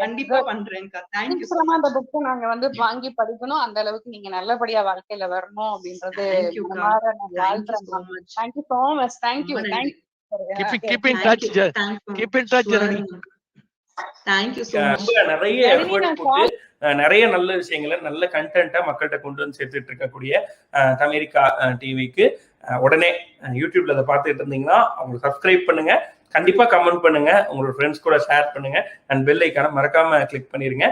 S3: கண்டிப்பா பண்றேன்க்கா. Thank you so much.
S1: அந்த புக் நாங்க வந்து வாங்கி படிக்கணும், அந்த அளவுக்கு நீங்க நல்லபடியா வாழ்க்கையில வரணும் அப்படின்றது.
S3: Thank you so
S1: much. Thank you.
S2: Keep in touch. Keep in touch, Janani.
S3: Thank you so much.
S7: நிறைய எஃபோர்ட் போட்டு நிறைய நல்ல விஷயங்களை, நல்ல கண்டென்ட்டா மக்கள்கிட்ட கொண்டு வந்து சேர்த்துட்டு இருக்கக்கூடிய தமேரிக்கா டிவிக்கு உடனே யூடியூப்ல அதை பார்த்துட்டு இருந்தீங்கன்னா அவங்க சப்ஸ்கிரைப் பண்ணுங்க, கண்டிப்பா கமெண்ட் பண்ணுங்க, உங்களோட ஃப்ரெண்ட்ஸ் கூட ஷேர் பண்ணுங்க, அண்ட் பெல் ஐக்கான மறக்காம கிளிக் பண்ணிருங்க.